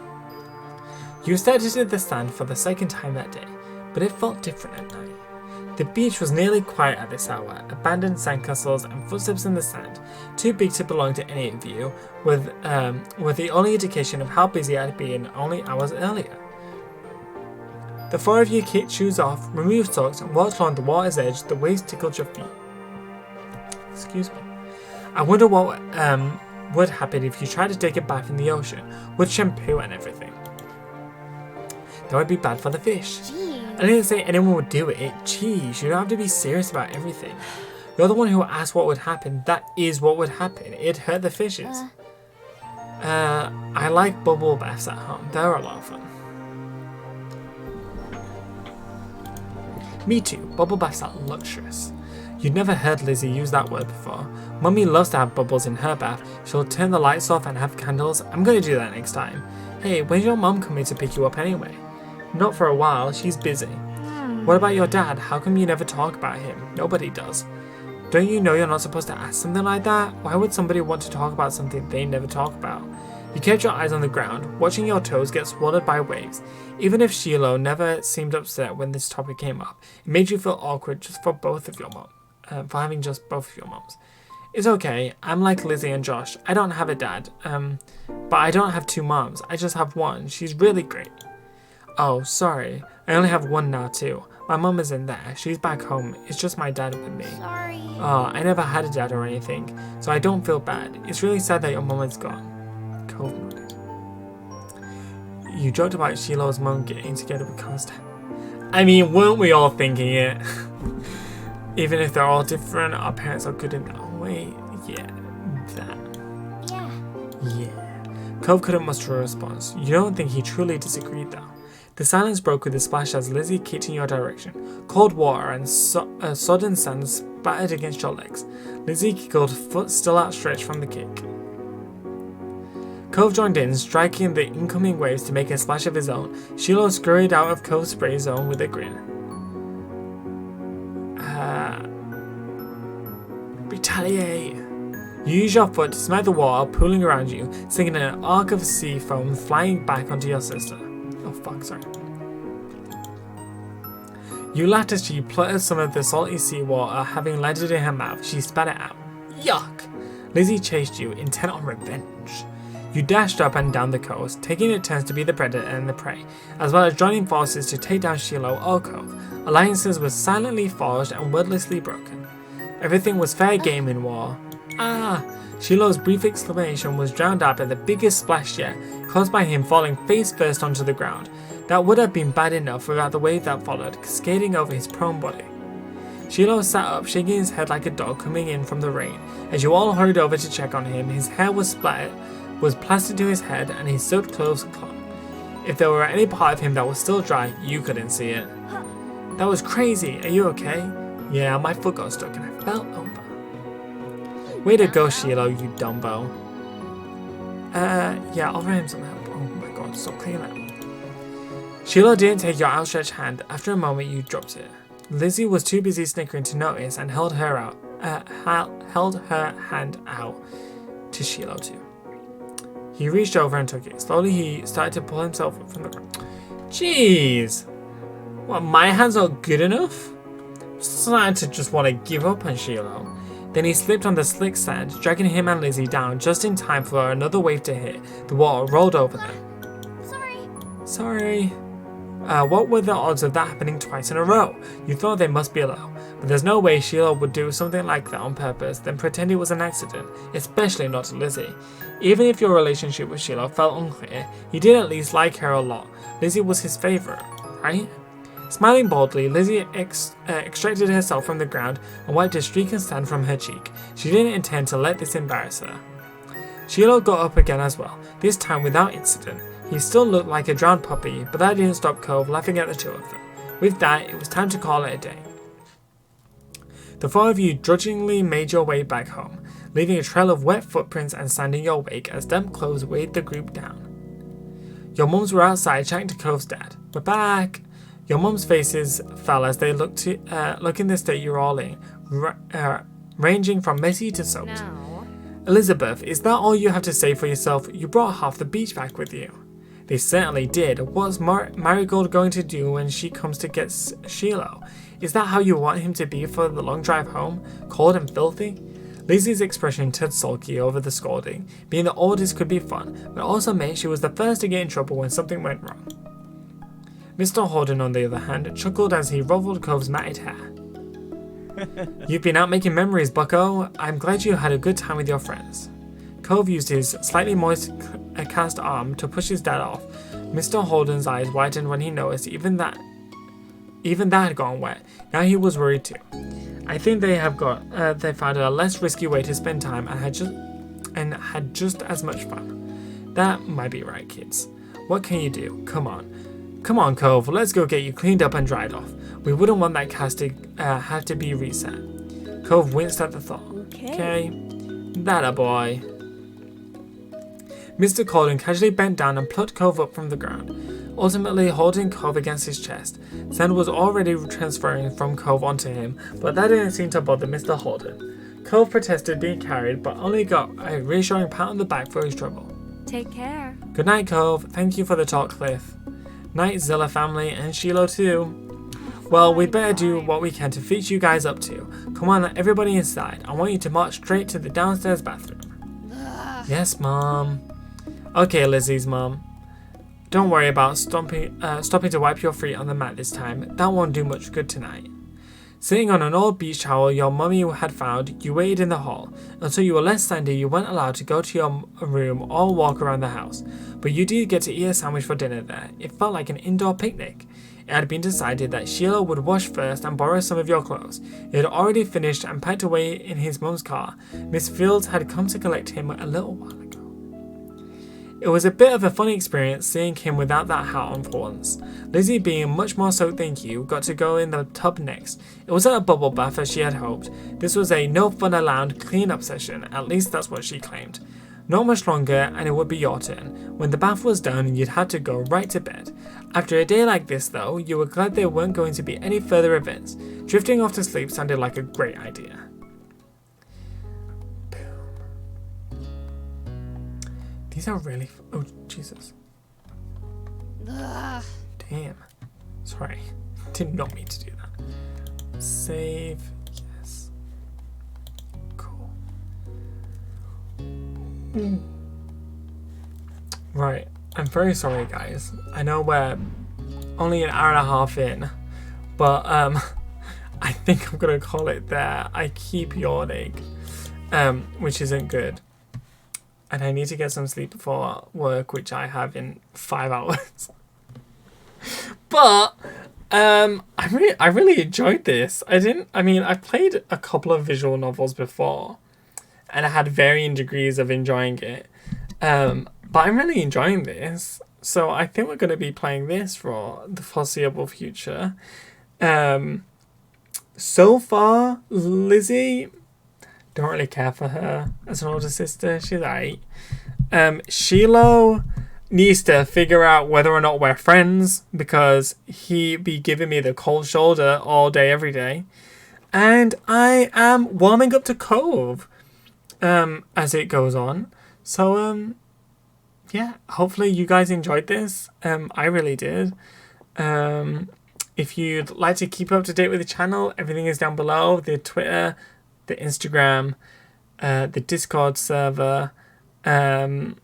You stepped into the sand for the second time that day, but it felt different at night. The beach was nearly quiet at this hour, abandoned sandcastles and footsteps in the sand, too big to belong to any of you, were the only indication of how busy it had been only hours earlier. The four of you kicked shoes off, removed socks, and walked along the water's edge. The waves tickled your feet. Excuse me. I wonder what would happen if you tried to take a bath in the ocean, with shampoo and everything. That would be bad for the fish. Jeez. I didn't say anyone would do it. Jeez, you don't have to be serious about everything. You're the one who asked what would happen. That is what would happen. It'd hurt the fishes. I like bubble baths at home. They're a lot of fun. Me too. Bubble baths are luxurious. You'd never heard Lizzie use that word before. Mummy loves to have bubbles in her bath. She'll turn the lights off and have candles. I'm going to do that next time. Hey, when's your mum coming to pick you up anyway? Not for a while. She's busy. What about your dad? How come you never talk about him? Nobody does. Don't you know you're not supposed to ask something like that? Why would somebody want to talk about something they never talk about? You kept your eyes on the ground, watching your toes get swallowed by waves. Even if Shiloh never seemed upset when this topic came up, it made you feel awkward just for both of your moms. For having just both of your moms. It's okay. I'm like Lizzie and Josh. I don't have a dad. But I don't have two moms. I just have one. She's really great. Oh, sorry. I only have one now too. My mum isn't there. She's back home. It's just my dad with me. Sorry. Oh, I never had a dad or anything, so I don't feel bad. It's really sad that your mum is gone. Cove nodded. You joked about Sheila's mum getting together with Cole's dad. I mean, weren't we all thinking it? Even if they're all different, our parents are good in their own way. Yeah, that. Yeah. Cove couldn't muster a response. You don't think he truly disagreed though. The silence broke with a splash as Lizzie kicked in your direction. Cold water and sodden sand spattered against your legs. Lizzie giggled, foot still outstretched from the kick. Cove joined in, striking the incoming waves to make a splash of his own. Shiloh scurried out of Cove's spray zone with a grin. Retaliate! You use your foot to smack the water pooling around you, sending an arc of sea foam flying back onto your sister. Oh fuck, sorry. You laughed as she pluttered some of the salty seawater, having landed in her mouth. She spat it out. Yuck! Lizzie chased you, intent on revenge. You dashed up and down the coast, taking it turns to be the predator and the prey, as well as joining forces to take down Shiloh or Cove. Alliances were silently forged and wordlessly broken. Everything was fair game in war. Sheila's brief exclamation was drowned out by the biggest splash yet, caused by him falling face first onto the ground. That would have been bad enough without the wave that followed, cascading over his prone body. Shiloh sat up, shaking his head like a dog coming in from the rain. As you all hurried over to check on him, his hair was plastered to his head and his soaked clothes clung. If there were any part of him that was still dry, you couldn't see it. That was crazy. Are you okay? Yeah, my foot got stuck and I fell over. Way to go, Shiloh, you dumbo. Yeah, I'll write him some help. Oh my god, stop cleaning that. Shiloh didn't take your outstretched hand. After a moment, you dropped it. Lizzie was too busy snickering to notice and held her hand out to Shiloh too. He reached over and took it. Slowly, he started to pull himself up from the ground. Jeez! What, my hand's not good enough? I'm starting to just want to give up on Shiloh. Then he slipped on the slick sand, dragging him and Lizzie down just in time for another wave to hit. The water rolled over them. Sorry. What were the odds of that happening twice in a row? You thought they must be low, but there's no way Sheila would do something like that on purpose, then pretend it was an accident, especially not to Lizzie. Even if your relationship with Sheila felt unclear, he did at least like her a lot. Lizzie was his favourite, right? Smiling boldly, Lizzie extracted herself from the ground and wiped a streak of sand from her cheek. She didn't intend to let this embarrass her. Sheila got up again as well, this time without incident. He still looked like a drowned puppy, but that didn't stop Cove laughing at the two of them. With that, it was time to call it a day. The four of you drudgingly made your way back home, leaving a trail of wet footprints and sand in your wake as damp clothes weighed the group down. Your mums were outside chatting to Cove's dad. We're back! Your mums' faces fell as they looked in the state you're all in, ranging from messy to soaked. No. Elizabeth, is that all you have to say for yourself? You brought half the beach back with you. They certainly did. What's Marigold going to do when she comes to get Shiloh? Is that how you want him to be for the long drive home? Cold and filthy? Lizzie's expression turned sulky over the scolding. Being the oldest could be fun, but also meant she was the first to get in trouble when something went wrong. Mr. Holden, on the other hand, chuckled as he ruffled Cove's matted hair. You've been out making memories, bucko. I'm glad you had a good time with your friends. Cove used his slightly moist cast arm to push his dad off. Mr. Holden's eyes widened when he noticed even that had gone wet. Now he was worried too. I think they found a less risky way to spend time and had just as much fun. That might be right, kids. What can you do? Come on, Cove, let's go get you cleaned up and dried off. We wouldn't want that cast to have to be reset. Cove winced at the thought. Okay. That a boy. Mr. Colden casually bent down and plucked Cove up from the ground, ultimately holding Cove against his chest. Sand was already transferring from Cove onto him, but that didn't seem to bother Mr. Holden. Cove protested being carried, but only got a reassuring pat on the back for his trouble. Take care. Good night, Cove. Thank you for the talk, Cliff. Night, Zilla family, and Shiloh too. Well, we'd better do what we can to fix you guys up too. Come on, everybody inside. I want you to march straight to the downstairs bathroom. Ugh. Yes, Mom. Okay, Lizzie's mom. Don't worry about stopping to wipe your feet on the mat this time. That won't do much good tonight. Sitting on an old beach towel your mummy had found, you waited in the hall. Until you were less sandy, you weren't allowed to go to your room or walk around the house. But you did get to eat a sandwich for dinner there. It felt like an indoor picnic. It had been decided that Sheila would wash first and borrow some of your clothes. He had already finished and packed away in his mum's car. Miss Fields had come to collect him a little while ago. It was a bit of a funny experience seeing him without that hat on for once. Lizzie, being much more soaked than you, got to go in the tub next. It wasn't a bubble bath as she had hoped. This was a no fun allowed clean-up session, at least that's what she claimed. Not much longer and it would be your turn. When the bath was done, you'd had to go right to bed. After a day like this though, you were glad there weren't going to be any further events. Drifting off to sleep sounded like a great idea. These are really... oh, Jesus. Ugh. Damn. Sorry. Did not mean to do that. Save. Yes. Cool. Right. I'm very sorry, guys. I know we're only an hour and a half in, but I think I'm going to call it there. I keep yawning, which isn't good. and I need to get some sleep before work, which I have in 5 hours. But I really enjoyed this. I played a couple of visual novels before, and I had varying degrees of enjoying it. But I'm really enjoying this. So I think we're going to be playing this for the foreseeable future. So far, Lizzie, don't really care for her as an older sister. She's alright. Shiloh needs to figure out whether or not we're friends, because he be giving me the cold shoulder all day, every day. And I am warming up to Cove as it goes on. So, yeah, hopefully you guys enjoyed this. I really did. If you'd like to keep up to date with the channel, everything is down below. The Twitter, the Instagram, the Discord server, the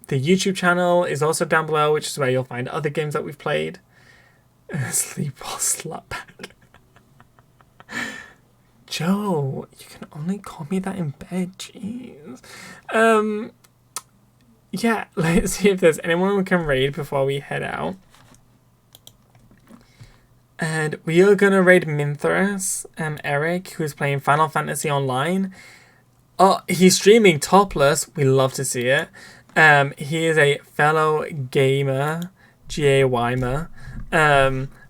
YouTube channel is also down below, which is where you'll find other games that we've played. Sleep or slapback. Joe, you can only call me that in bed, jeez. Yeah, let's see if there's anyone we can raid before we head out. And we are going to raid Minthras, Eric, who's playing Final Fantasy Online. Oh, he's streaming topless. We love to see it. He is a fellow gamer, G-A-Y-mer.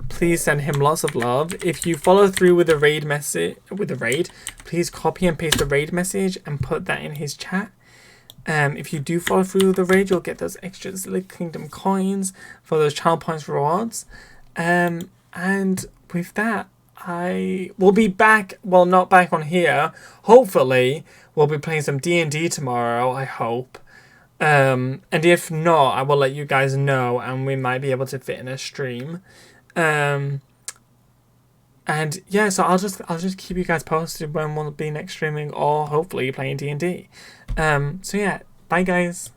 Please send him lots of love. If you follow through with the raid message, please copy and paste the raid message and put that in his chat. If you do follow through with the raid, you'll get those extra Little Kingdom coins for those child points rewards. And with that, I will be back. Well, not back on here. Hopefully, we'll be playing some D&D tomorrow, I hope. And if not, I will let you guys know, and we might be able to fit in a stream. And yeah, so I'll just keep you guys posted when we'll be next streaming, or hopefully playing D&D. So yeah, bye guys.